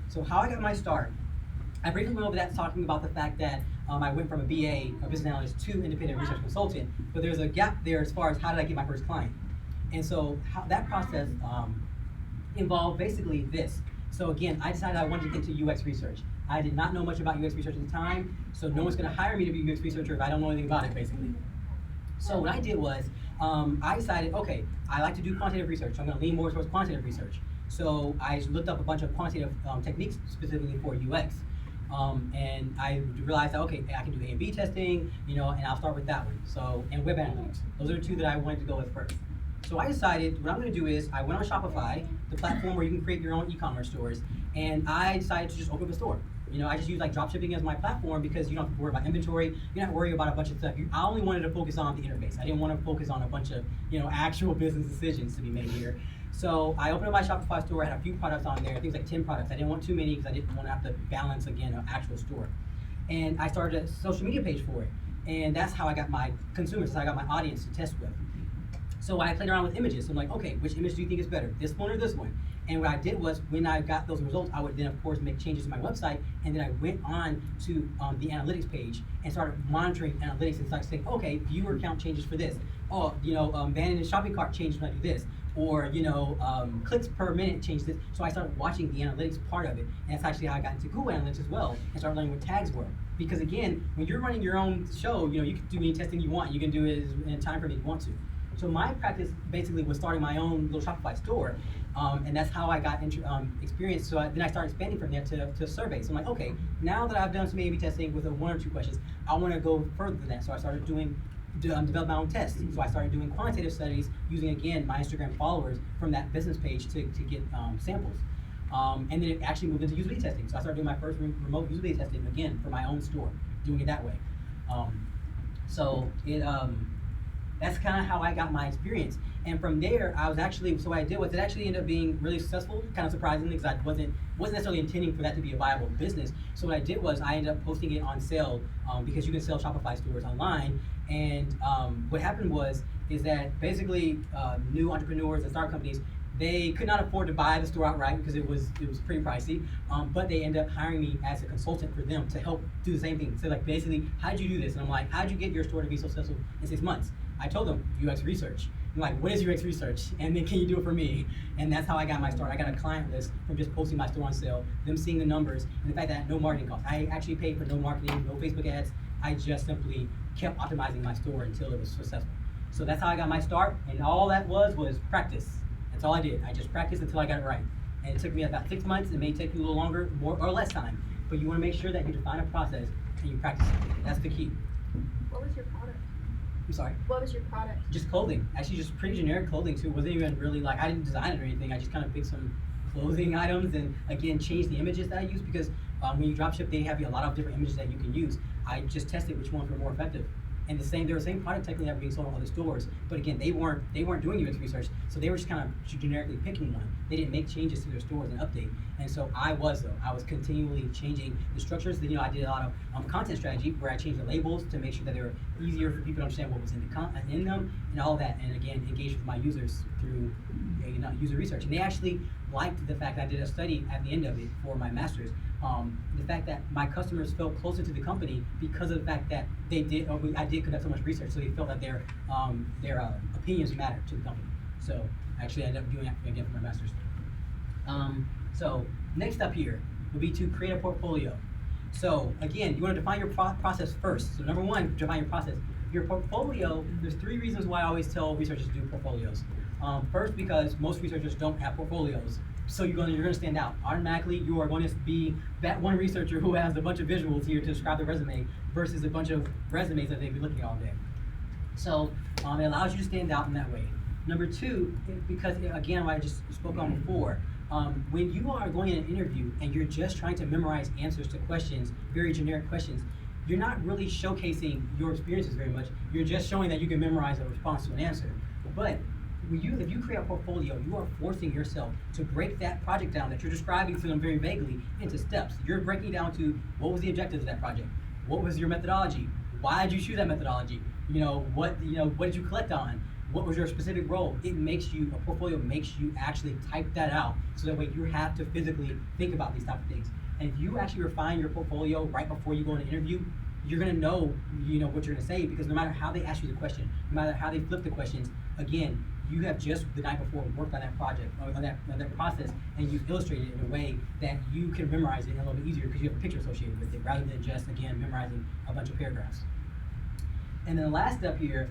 So how I got my start, I briefly went over that talking about the fact that I went from a BA, a business analyst, to independent research consultant, but there's a gap there as far as how did I get my first client. And so that process involved basically this. So again, I decided I wanted to get into UX research. I did not know much about UX research at the time, so no one's gonna hire me to be a UX researcher if I don't know anything about it, basically. So what I did was, I decided, okay, I like to do quantitative research, so I'm gonna lean more towards quantitative research. So I looked up a bunch of quantitative techniques specifically for UX. And I realized that, okay, I can do A/B testing, and I'll start with that one. So, and web analytics. Those are the two that I wanted to go with first. So I decided what I'm going to do is I went on Shopify, the platform where you can create your own e-commerce stores, and I decided to just open up a store. I just use like dropshipping as my platform because you don't have to worry about inventory. You don't have to worry about a bunch of stuff. I only wanted to focus on the interface. I didn't want to focus on a bunch of, actual business decisions to be made here. So I opened up my Shopify store. I had a few products on there, things like 10 products. I didn't want too many because I didn't want to have to balance, again, an actual store. And I started a social media page for it. And that's how I got my consumers, so I got my audience to test with. So I played around with images. So I'm like, okay, which image do you think is better, this one or this one? And what I did was, when I got those results, I would then, of course, make changes to my website, and then I went on to the analytics page and started monitoring analytics and started saying, okay, viewer count changes for this. Oh, abandoned shopping cart changes when I do this. Or, clicks per minute changed this. So I started watching the analytics part of it, and that's actually how I got into Google Analytics as well, and started learning what tags were. Because again, when you're running your own show, you can do any testing you want. You can do it in a time frame you want to. So my practice basically was starting my own little Shopify store, and that's how I got experience. So then I started expanding from there to surveys. So I'm like, okay, now that I've done some A/B testing with one or two questions, I want to go further than that. So I started develop my own tests. So I started doing quantitative studies using, again, my Instagram followers from that business page to get samples. And then it actually moved into usability testing. So I started doing my first remote usability testing, again, for my own store, doing it that way. That's kind of how I got my experience. And from there, so what I did was it actually ended up being really successful, kind of surprisingly, because I wasn't necessarily intending for that to be a viable business. So what I did was I ended up posting it on sale, because you can sell Shopify stores online. And what happened is that basically new entrepreneurs and startup companies, they could not afford to buy the store outright because it was pretty pricey, but they ended up hiring me as a consultant for them to help do the same thing. So like, basically, how did you do this? And I'm like, how did you get your store to be so successful in 6 months? I told them, UX research. I'm like, what is UX research? And then can you do it for me? And that's how I got my start. I got a client list from just posting my store on sale, them seeing the numbers, and the fact that no marketing costs. I actually paid for no marketing, no Facebook ads. I just simply kept optimizing my store until it was successful. So that's how I got my start, and all that was practice. That's all I did. I just practiced until I got it right. And it took me about 6 months. It may take you a little longer, more or less time, but you want to make sure that you define a process and you practice it. That's the key. What was your product? I'm sorry? What was your product? Just clothing. Actually, just pretty generic clothing too. It wasn't even really like, I didn't design it or anything. I just kind of picked some clothing items and, again, changed the images that I use, because when you dropship, they have a lot of different images that you can use. I just tested which ones were more effective. And they were the same product technically that were being sold in other stores, but again, they weren't doing UX research, so they were just kind of generically picking one. They didn't make changes to their stores and update. And so I was continually changing the structures. I did a lot of content strategy where I changed the labels to make sure that they were easier for people to understand what was in them and all that. And again, engage with my users through user research. And they actually liked the fact that I did a study at the end of it for my master's. The fact that my customers felt closer to the company because of the fact that I did conduct so much research, so they felt that their opinions mattered to the company. So I actually ended up doing that again for my master's. So next up here would be to create a portfolio. So again, you want to define your process first. So number one, define your process. Your portfolio, there's 3 reasons why I always tell researchers to do portfolios. First, because most researchers don't have portfolios. So you're going to stand out. Automatically, you are going to be that one researcher who has a bunch of visuals here to describe their resume versus a bunch of resumes that they'd be looking at all day. So it allows you to stand out in that way. Number 2, because again, what I just spoke on before, when you are going in an interview and you're just trying to memorize answers to questions, very generic questions, you're not really showcasing your experiences very much. You're just showing that you can memorize a response to an answer. But if you create a portfolio, you are forcing yourself to break that project down that you're describing to them very vaguely into steps. You're breaking down to what was the objectives of that project, what was your methodology, why did you choose that methodology, what did you collect on, what was your specific role. A portfolio makes you actually type that out, so that way you have to physically think about these type of things. And if you actually refine your portfolio right before you go on an interview, you're gonna know, what you're gonna say, because no matter how they ask you the question, no matter how they flip the questions, again, you have just the night before worked on that project, or on that process, and you've illustrated it in a way that you can memorize it a little bit easier because you have a picture associated with it, rather than just, again, memorizing a bunch of paragraphs. And then the last step here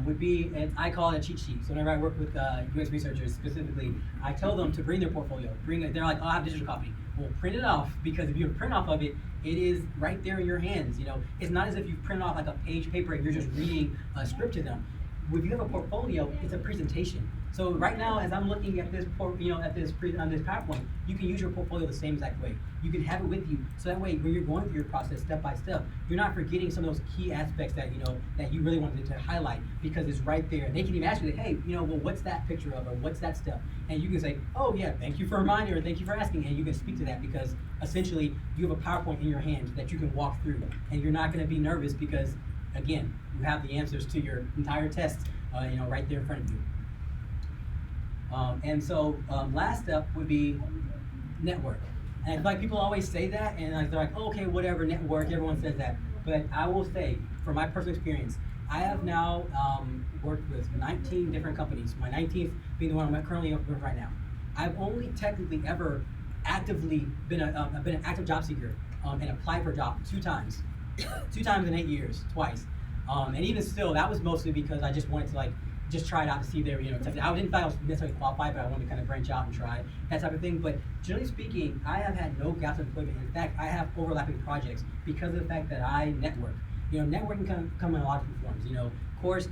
would be, and I call it a cheat sheet. So whenever I work with UX researchers specifically, I tell them to bring their portfolio. They're like, oh, I have digital copy. Well, print it off, because if you have a print off of it, it is right there in your hands. It's not as if you print off like a page of paper and you're just reading a script to them. If you have a portfolio, it's a presentation. So right now, as I'm looking at this, on this PowerPoint, you can use your portfolio the same exact way. You can have it with you, so that way, when you're going through your process step by step, you're not forgetting some of those key aspects that that you really wanted to highlight, because it's right there. They can even ask you, hey, well, what's that picture of, or what's that step? And you can say, oh yeah, thank you for reminding, or thank you for asking, and you can speak to that, because essentially you have a PowerPoint in your hand that you can walk through, and you're not going to be nervous because, again, you have the answers to your entire test, right there in front of you. And so last step would be network. And I feel like people always say that, and they're like, oh, okay, whatever, network, everyone says that. But I will say, from my personal experience, I have now worked with 19 different companies, my 19th being the one I'm currently with right now. I've only technically ever actively been an active job seeker and applied for a job 2 times. 2 times in 8 years, twice. And even still, that was mostly because I just wanted to just try it out to see if they were, tested. I didn't think I was necessarily qualified, but I wanted to kind of branch out and try that type of thing. But generally speaking, I have had no gaps in employment. In fact, I have overlapping projects because of the fact that I network. Networking can come in a lot of different forms. Of course,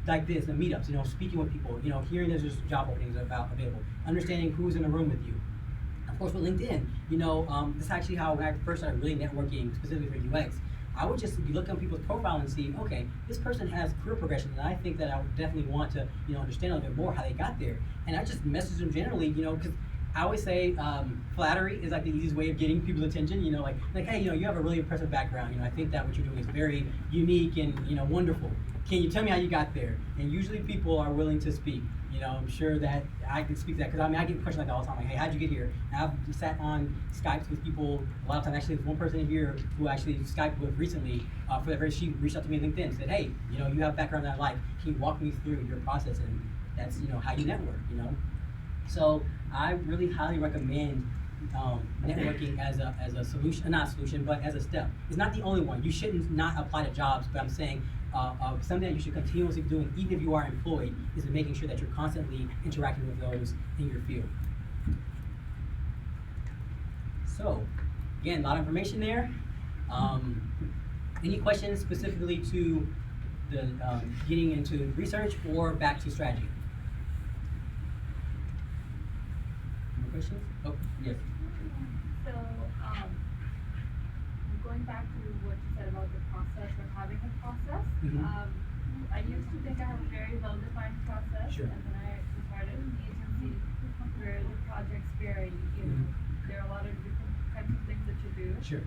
like this, the meetups, speaking with people, hearing there's just job openings available, understanding who's in the room with you. Of course, with LinkedIn, this is actually how when I first started really networking specifically for UX. I would just look on people's profile and see, okay, this person has career progression, and I think that I would definitely want to, understand a little bit more how they got there. And I just message them generally, because I always say flattery is like the easiest way of getting people's attention. Like hey, you have a really impressive background. I think that what you're doing is very unique and wonderful. Can you tell me how you got there? And usually people are willing to speak. I'm sure that I can speak to that, because I get questions like that all the time, like, hey, how'd you get here? And I've sat on Skypes with people a lot of times. Actually, there's one person in here who actually Skyped with recently, she reached out to me on LinkedIn and said, hey, you have a background that I like, can you walk me through your process? And that's, how you network, So I really highly recommend networking as a solution, not a solution, but as a step. It's not the only one. You shouldn't not apply to jobs, but I'm saying something that you should continuously be doing, even if you are employed, is making sure that you're constantly interacting with those in your field. So, again, a lot of information there. Any questions specifically to the getting into research or back to strategy? Any questions? Oh, yes. So, going back to what you said about the process or having a process, I used to think I have a very well-defined process, Sure. and then I started an agency where the projects vary. There are a lot of different types of things that you do. Sure.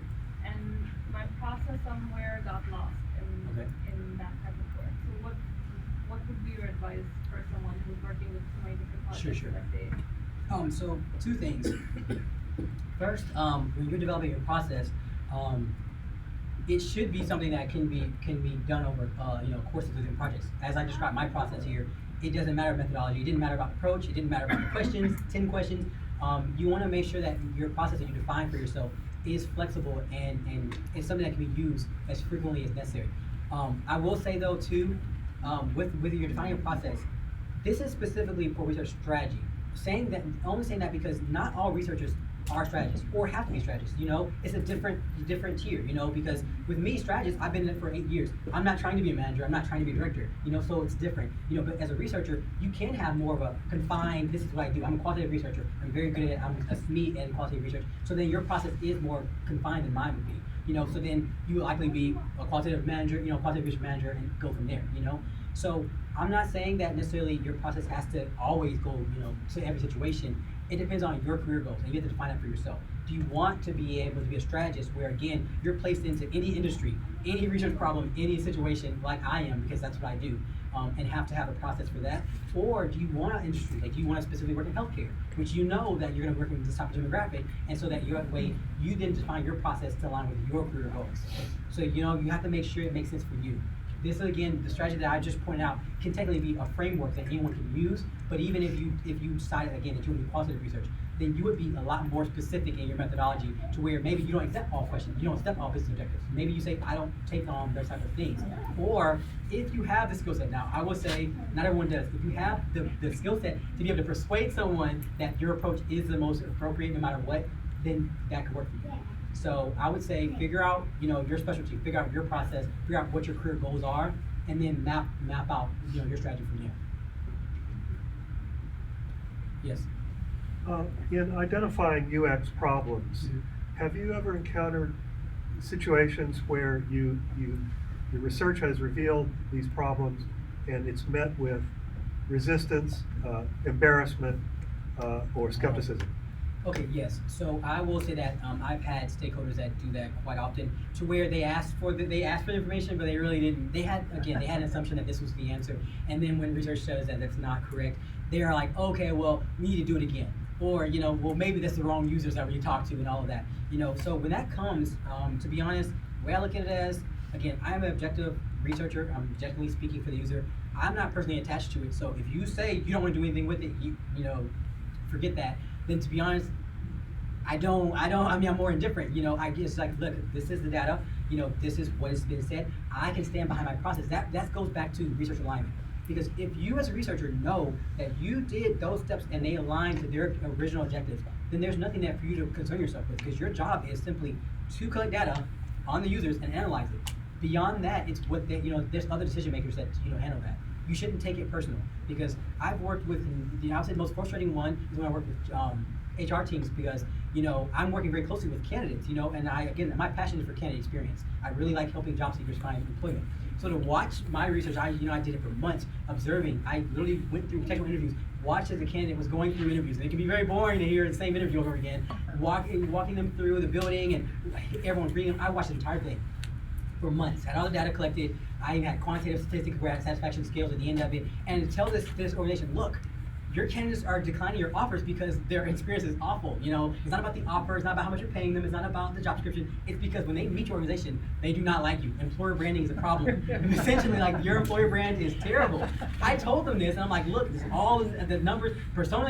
And my process somewhere got lost in that type of work. So what would be your advice for someone who's working with so many different projects Sure. that they? So 2 things. First, when you're developing your process, it should be something that can be done over courses within projects. As I described my process here, it doesn't matter methodology. It didn't matter about approach. It didn't matter about the questions. 10 questions. You want to make sure that your process that you define for yourself is flexible and it's something that can be used as frequently as necessary. I will say though too, with your defining process, this is specifically for research strategy. Only saying that because not all researchers are strategists or have to be strategists. It's a different tier. Because with me, strategist, I've been in it for 8 years. I'm not trying to be a manager. I'm not trying to be a director. So it's different. But as a researcher, you can have more of a confined. This is what I do. I'm a qualitative researcher. I'm very good at it. I'm a SME in qualitative research. So then your process is more confined than mine would be. So then you will likely be a qualitative manager. Qualitative research manager, and go from there. So I'm not saying that necessarily your process has to always go, to every situation. It depends on your career goals, and you have to define that for yourself. Do you want to be able to be a strategist where, again, you're placed into any industry, any research problem, any situation like I am, because that's what I do, and have to have a process for that? Or do you want an industry, like do you want to specifically work in healthcare, which you know that you're going to work with this type of demographic, and so that you then define your process to align with your career goals. So, you have to make sure it makes sense for you. This, again, the strategy that I just pointed out can technically be a framework that anyone can use, but even if you decided, again, that you would do quantitative research, then you would be a lot more specific in your methodology to where maybe you don't accept all questions, you don't accept all business objectives. Maybe you say, I don't take on those type of things. Or if you have the skill set, now I will say, not everyone does, if you have the skill set to be able to persuade someone that your approach is the most appropriate no matter what, then that could work for you. So I would say figure out, your specialty, figure out your process, figure out what your career goals are, and then map out, your strategy from there. Yes. In identifying UX problems, have you ever encountered situations where your research has revealed these problems and it's met with resistance, embarrassment, or skepticism? Okay, yes. So I will say that I've had stakeholders that do that quite often, to where they asked for the information, but they really didn't. They had an assumption that this was the answer, and then when research shows that that's not correct, they're like, okay, well, we need to do it again, or well, maybe that's the wrong users that we talked to, and all of that. So when that comes, to be honest, the way I look at it as, again, I'm an objective researcher. I'm objectively speaking for the user. I'm not personally attached to it. So if you say you don't want to do anything with it, forget that. Then to be honest, I'm more indifferent. I guess, like, look, this is the data, this is what has been said. I can stand behind my process. That goes back to research alignment. Because if you as a researcher know that you did those steps and they align to their original objectives, then there's nothing there for you to concern yourself with, because your job is simply to collect data on the users and analyze it. Beyond that, it's what there's other decision makers that handle that. You shouldn't take it personal, because I've worked with, I would say the most frustrating one is when I work with HR teams, because I'm working very closely with candidates, and my passion is for candidate experience. I really like helping job seekers find employment. So to watch my research, I did it for months, observing. I literally went through technical interviews, watched as the candidate was going through interviews. And it can be very boring to hear the same interview over again, walking them through the building and everyone's reading them. I watched the entire thing for months, had all the data collected. I had quantitative statistical satisfaction scales at the end of it, and to tell this organization, look, your candidates are declining your offers because their experience is awful. It's not about the offer, it's not about how much you're paying them, it's not about the job description. It's because when they meet your organization, they do not like you. Employer branding is a problem. Essentially, like, your employer brand is terrible. I told them this, and I'm like, look, this is all the numbers, persona,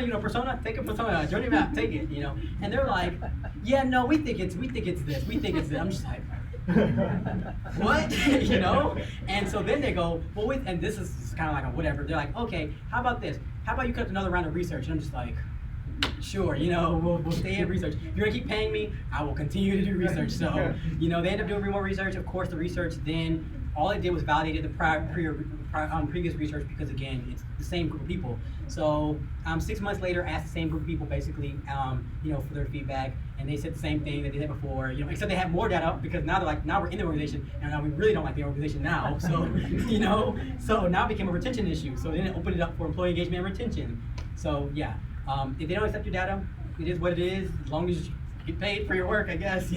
take a persona, journey map, take it, And they're like, yeah, no, we think it's this, we think it's this. I'm just like, what? And so then they go, well, and this is kind of like a whatever. They're like, okay, how about this? How about you conduct another round of research? And I'm just like, sure, we'll stay in research. If you're gonna keep paying me, I will continue to do research. So, they end up doing more research. Of course, the research then, all it did was validated the previous research, because, again, it's the same group of people. So 6 months later, I asked the same group of people basically, for their feedback, and they said the same thing that they did before, except they had more data, because now they're like, now we're in the organization, and now we really don't like the organization now. So, so now it became a retention issue. So then it opened it up for employee engagement and retention. So yeah, if they don't accept your data, it is what it is. As long as you get paid for your work, I guess,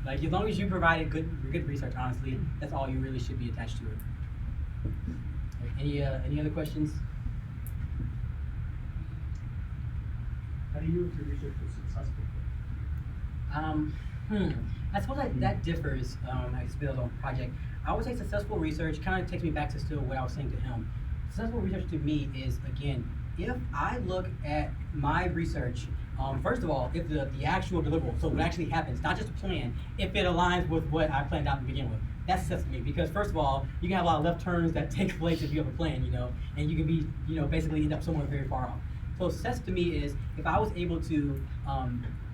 Like, as long as you provided good research, honestly, that's all you really should be attached to it. Any other questions? How do you, if your research was successful? I suppose that differs, I suppose, on project. I would say successful research kind of takes me back to still what I was saying to him. Successful research to me is, again, if I look at my research, first of all, if the actual deliverable, so what actually happens, not just a plan, if it aligns with what I planned out to begin with, that's success to me. Because first of all, you can have a lot of left turns that take place if you have a plan, and you can be, basically end up somewhere very far off. So success to me is if I was able to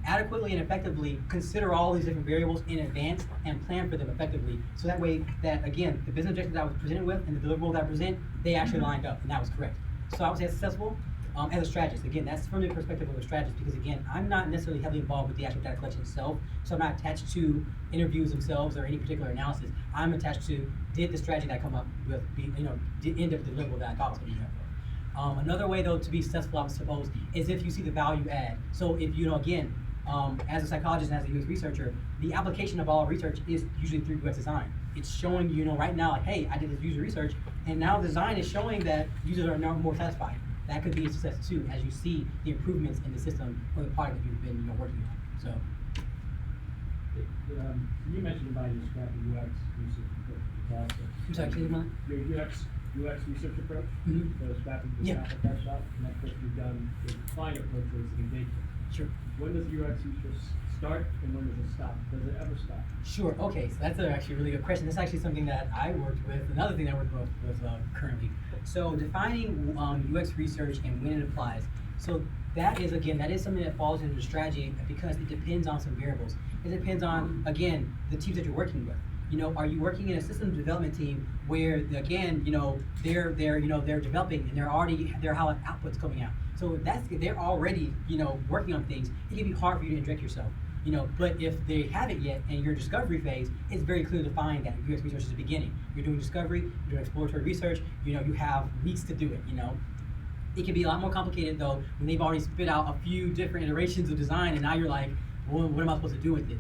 adequately and effectively consider all these different variables in advance and plan for them effectively. So that way that, again, the business objectives I was presented with and the deliverables that I present, they actually lined up, and that was correct. So I would say successful. as a strategist. Again, that's from the perspective of a strategist because again, I'm not necessarily heavily involved with the actual data collection itself, so I'm not attached to interviews themselves or any particular analysis. I'm attached to did the strategy that I come up with did end up the deliverable that I thought was going to be helpful. Another way though to be successful, I would suppose, is if you see the value add. So if again, as a psychologist and as a UX researcher, the application of all research is usually through UX design. It's showing right now, like, hey, I did this user research, and now design is showing that users are now more satisfied. That could be a success too, as you see the improvements in the system or the product that you've been working on. So. You mentioned about your scrappy UX research approach. I'm sorry, can you repeat Your UX research approach, Mm-hmm. so scrapping the Yeah. sample test up, and that's what you've done with the client approach was engagement. Sure. When does UX research start and when does it stop? Does it ever stop? Sure. Okay. So that's actually a really good question. That's actually something that I worked with. Another thing I work with currently. So defining UX research and when it applies. So that is something that falls into the strategy because it depends on some variables. It depends on the teams that you're working with. Are you working in a systems development team where they're developing and they're how output's coming out. So they're already working on things. It can be hard for you to inject yourself. But if they haven't yet and your discovery phase, it's very clear to find that UX research is the beginning. You're doing discovery, you're doing exploratory research, you have weeks to do it, It can be a lot more complicated though when they've already spit out a few different iterations of design and now you're like, well, what am I supposed to do with it,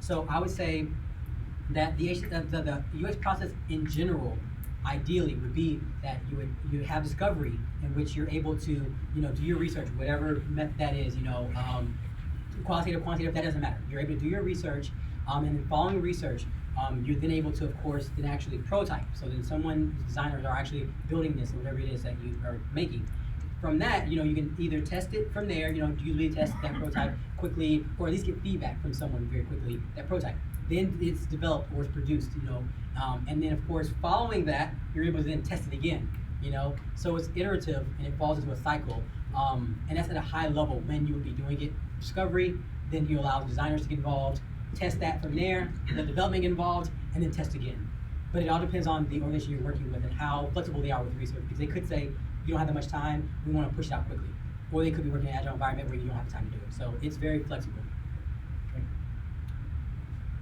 So I would say that the UX process in general, ideally would be that you have discovery in which you're able to, do your research, whatever method that is, qualitative, quantitative, that doesn't matter. You're able to do your research, and then following research, you're then able to, of course, then actually prototype. So then designers are actually building this, or whatever it is that you are making. From that, you can either test it from there, usually test that prototype quickly, or at least get feedback from someone very quickly, that prototype. Then it's developed or it's produced, and then of course, following that, you're able to then test it again, So it's iterative and it falls into a cycle, and that's at a high level when you would be doing it. Discovery, then you allow designers to get involved, test that from there, the development get involved, and then test again. But it all depends on the organization you're working with and how flexible they are with research, because they could say, you don't have that much time, we want to push it out quickly. Or they could be working in an agile environment where you don't have the time to do it. So it's very flexible.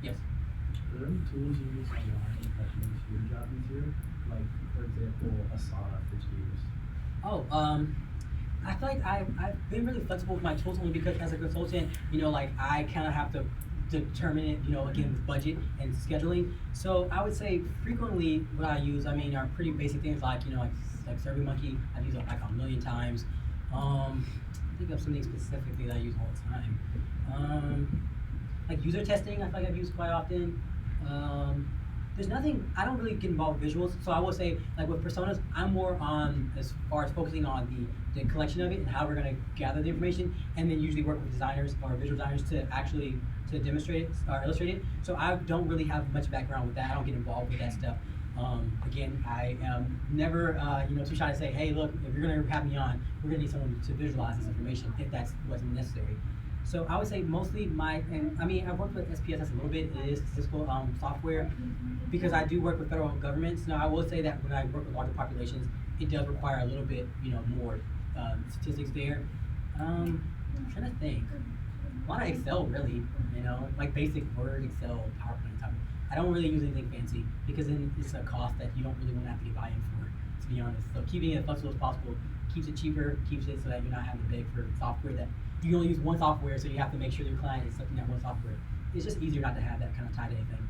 Yes? Are there any tools you use online that makes your job easier? Like, for example, Asana for use? I feel like I've been really flexible with my tools only because as a consultant, I kind of have to determine it, again with budget and scheduling. So I would say frequently what I use, are pretty basic things like, like SurveyMonkey, I've used it like a million times. Think of something specifically that I use all the time. Like user testing, I feel like I've used quite often. There's nothing, I don't really get involved with visuals, so I will say, like with personas, I'm more on, as far as focusing on the collection of it and how we're gonna gather the information, and then usually work with designers or visual designers to demonstrate it or illustrate it. So I don't really have much background with that, I don't get involved with that stuff. Again, I am never, too shy to say, hey, look, if you're gonna have me on, we're gonna need someone to visualize this information if that's what's necessary. So I would say mostly I've worked with SPSS a little bit. It is statistical software because I do work with federal governments. Now I will say that when I work with larger populations, it does require a little bit, more statistics there. I'm trying to think. A lot of Excel, really, like basic Word, Excel, PowerPoint type. I don't really use anything fancy because then it's a cost that you don't really want to have to get buy-in for, to be honest. So keeping it as flexible as possible keeps it cheaper, keeps it so that you're not having to beg for software that you only use one software, so you have to make sure your client is something that one software. It's just easier not to have that kind of tied to anything.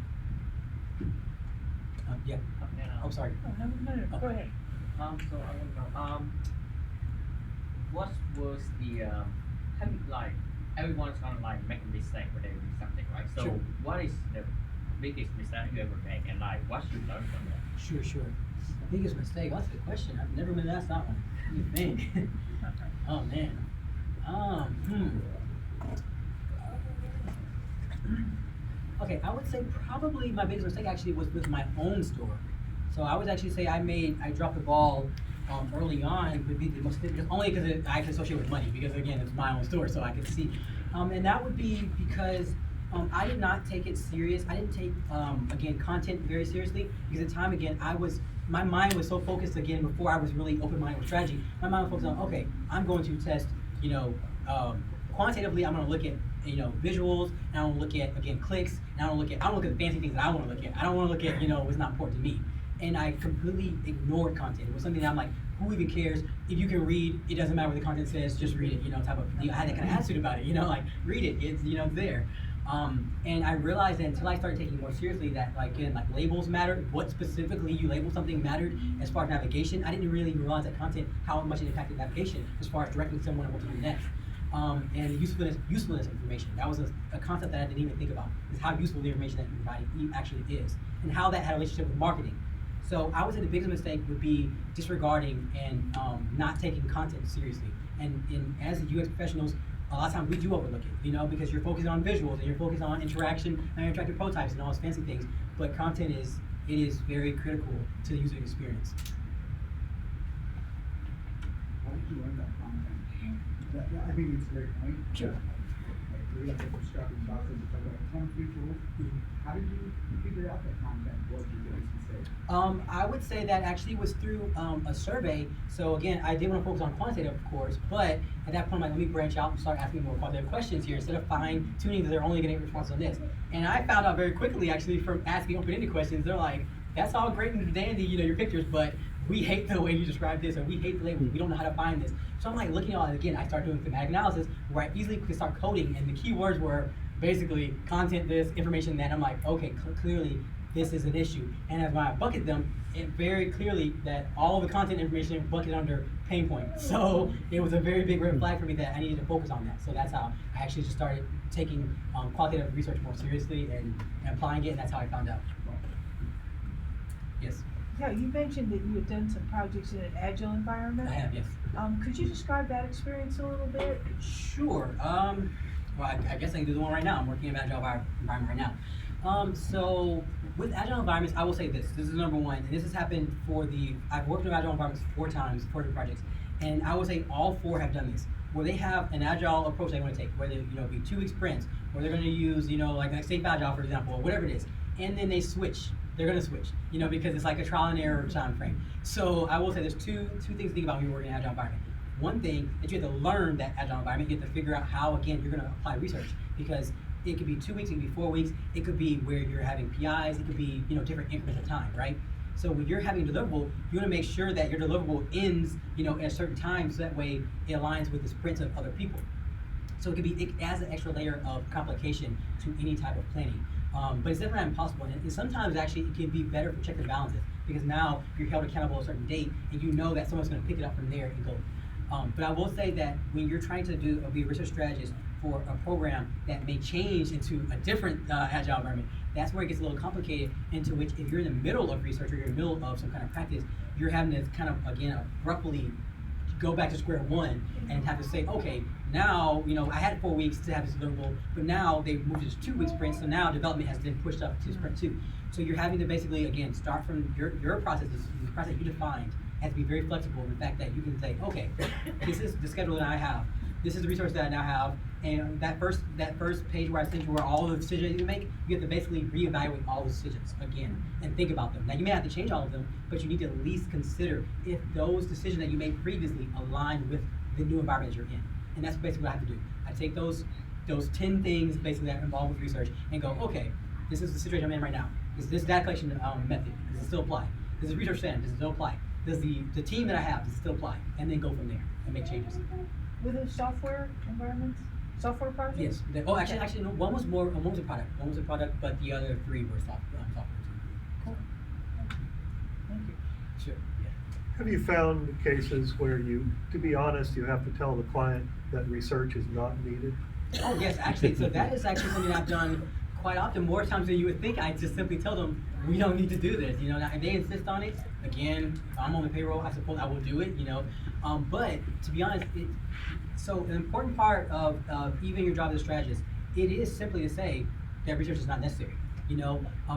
Yeah. Oh, sorry. No, go ahead. So I want to know, what was the, everyone's gonna make a mistake when they read something, right? So Sure. what is the biggest mistake you ever make, and what should you learn from that? Sure. Biggest mistake, that's a good question. I've never been asked that one. What do you think? Oh man. Okay, I would say probably my biggest mistake actually was with my own store. So I would actually say I dropped the ball early on would be the most, only because I can associate with money, because again, it's my own store, so I could see. And that would be because I did not take it serious. I didn't take, again, content very seriously, because at the time, again, I was my mind was so focused again before I was really open-minded with strategy. My mind was focused on, okay, I'm going to test, quantitatively, I'm going to look at, visuals, and I want to look at, again, clicks, and I don't look at the fancy things that I want to look at. I don't want to look at, what's not important to me. And I completely ignored content. It was something that I'm like, who even cares? If you can read, it doesn't matter what the content says, just read it, type of, I had that kind of attitude about it, like, read it, it's, it's there. And I realized that until I started taking it more seriously that, like labels mattered, what specifically you label something mattered as far as navigation. I didn't really realize that content, how much it impacted navigation as far as directing someone on what to do next. And usefulness information. That was a concept that I didn't even think about, is how useful the information that you provide actually is, and how that had a relationship with marketing. So I would say the biggest mistake would be disregarding and not taking content seriously. And as UX professionals, a lot of times we do overlook it, because you're focused on visuals and you're focused on interaction and interactive prototypes and all those fancy things. But content is very critical to the user experience. How did you learn that content? I think it's a great point. Sure. Like, we're like bootstrapping boxes, it's like a ton of free tools. How did you figure out that content was your biggest mistake? I would say that actually was through a survey. So again, I did want to focus on quantitative, of course, but at that point, I'm like, let me branch out and start asking more quantitative questions here instead of fine-tuning that they're only going to get responses on this. And I found out very quickly, actually, from asking open-ended questions, they're like, that's all great and dandy, your pictures, but we hate the way you describe this, or we hate the label, we don't know how to find this. So I'm like looking at it again, I started doing thematic analysis where I easily could start coding, and the keywords were basically content this, information that. I'm like, okay, clearly this is an issue. And as when I bucket them, it very clearly that all of the content information bucketed under pain point. So it was a very big red flag for me that I needed to focus on that. So that's how I actually just started taking qualitative research more seriously and applying it, and that's how I found out. Yes. Yeah, you mentioned that you had done some projects in an agile environment. I have, yes. Could you describe that experience a little bit? Sure. Well, I guess I can do the one right now. I'm working in an agile environment right now. So with agile environments, I will say this. This is number one, and this has happened I've worked in agile environments 4 times, 4 different projects, and I would say all 4 have done this, where they have an agile approach they want to take, where they be 2 week sprints, where they're going to use like Safe Agile, for example, or whatever it is, and then they switch. They're going to switch, because it's like a trial and error time frame. So I will say there's two things to think about when you're working in an agile environment. One thing that you have to learn that agile environment, you have to figure out how, again, you're going to apply research, because it could be 2 weeks, it could be 4 weeks, it could be where you're having PIs, it could be different increments of time, right? So when you're having a deliverable, you want to make sure that your deliverable ends at a certain time, so that way it aligns with the sprints of other people. So it adds an extra layer of complication to any type of planning. But it's definitely not impossible, and sometimes actually it can be better for checks and balances, because now you're held accountable a certain date, and you know that someone's going to pick it up from there and go. But I will say that when you're trying to be a research strategist for a program that may change into a different agile environment, that's where it gets a little complicated, into which if you're in the middle of research or you're in the middle of some kind of practice, you're having to kind of, again, abruptly go back to square one and have to say, okay, now, I had 4 weeks to have this deliverable, but now they've moved it to 2 week sprints, so now development has been pushed up to sprint 2. So you're having to basically, again, start from your processes, the process you defined, has to be very flexible in the fact that you can say, okay, this is the schedule that I have, this is the resource that I now have, and that first page where I sent you where all the decisions you make, you have to basically reevaluate all the decisions again and think about them. Now you may have to change all of them, but you need to at least consider if those decisions that you made previously align with the new environment that you're in. And that's basically what I have to do. I take those 10 things basically that are involved with research and go, okay, this is the situation I'm in right now. This data collection method, does it still apply? This is research standard, does it still apply? Does the team that I have, does it still apply? And then go from there and make changes. Within software environments? Software projects? Yes. Actually, no, one was a product, but the other 3 were software too. Cool. Thank you. Sure. Yeah. Have you found cases where to be honest, you have to tell the client that research is not needed? Oh yes, actually. So that is actually something I've done quite often, more times than you would think. I just simply tell them, we don't need to do this. Now, if they insist on it, again, if I'm on the payroll, I suppose I will do it. But to be honest, so an important part of even your job as a strategist, it is simply to say that research is not necessary.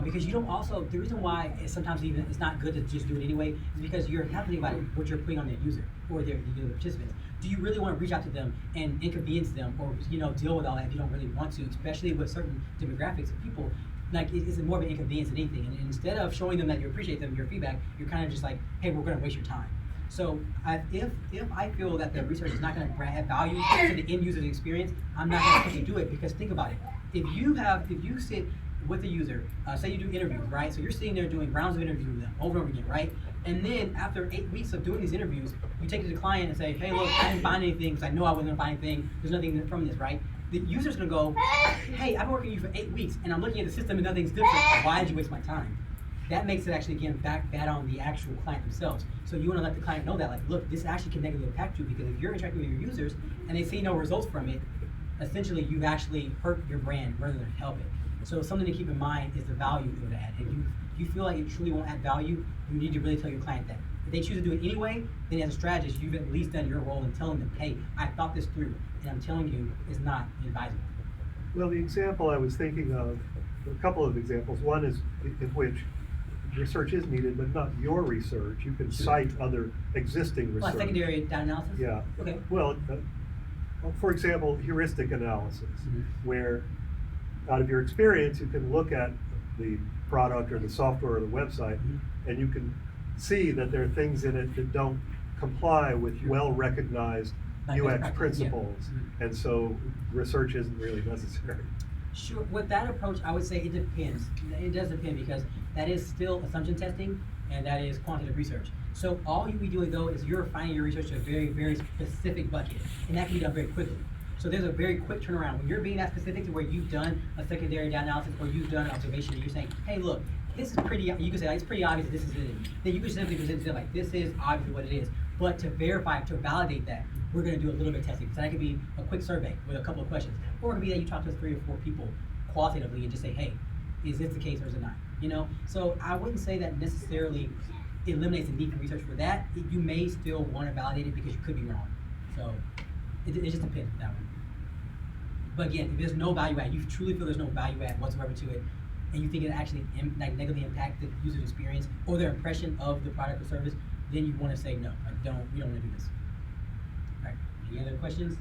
Because you don't also, the reason why sometimes even it's not good to just do it anyway is because you have to think about what you're putting on the user or the participants. Do you really want to reach out to them and inconvenience them or deal with all that if you don't really want to, especially with certain demographics of people? like it's more of an inconvenience than anything. And instead of showing them that you appreciate them, your feedback, you're kind of just like, hey, we're going to waste your time. So if I feel that the research is not going to add value to the end user's experience, I'm not going to quickly do it, because think about it. If you sit with the user, say you do interviews, right? So you're sitting there doing rounds of interviews with them over and over again, right? And then after 8 weeks of doing these interviews, you take it to the client and say, hey, look, I didn't find anything because I know I wasn't going to find anything. There's nothing from this, right? The user's going to go, hey, I've been working with you for 8 weeks and I'm looking at the system and nothing's different. Why did you waste my time? That makes it actually, again, back bad on the actual client themselves. So you want to let the client know that, like, look, this actually can negatively impact you, because if you're interacting with your users and they see no results from it, essentially you've actually hurt your brand rather than help it. So something to keep in mind is the value it would add. If you feel like it truly won't add value, you need to really tell your client that. If they choose to do it anyway, then as a strategist, you've at least done your role in telling them, hey, I thought this through, and I'm telling you it's not advisable. Well, the example I was thinking of, a couple of examples. One is in which research is needed, but not your research. You can cite other existing research. Like secondary data analysis? Yeah. Okay. Well, for example, heuristic analysis, where out of your experience, you can look at the product or the software or the website, and you can see that there are things in it that don't comply with well-recognized UX principles, and so research isn't really necessary. Sure. With that approach, I would say it depends. It does depend, because that is still assumption testing, and that is quantitative research. So all you'll be doing, though, is you're refining your research to a very, very specific bucket, and that can be done very quickly. So there's a very quick turnaround. When you're being that specific to where you've done a secondary data analysis or you've done an observation, and you're saying, hey, look, this is pretty, you can say, like, it's pretty obvious that this is it. Then you can simply present to them like, this is obviously what it is. But to verify, to validate that, we're going to do a little bit of testing. So that could be a quick survey with a couple of questions. Or it could be that you talk to 3 or 4 people qualitatively and just say, hey, is this the case or is it not? You know, so I wouldn't say that necessarily eliminates the need for research for that. You may still want to validate it because you could be wrong. So it just depends on that one. But again, if there's no value add, you truly feel there's no value add whatsoever to it, and you think it actually negatively impacts the user's experience or their impression of the product or service, then you want to say no. We don't want to do this. All right. Any other questions?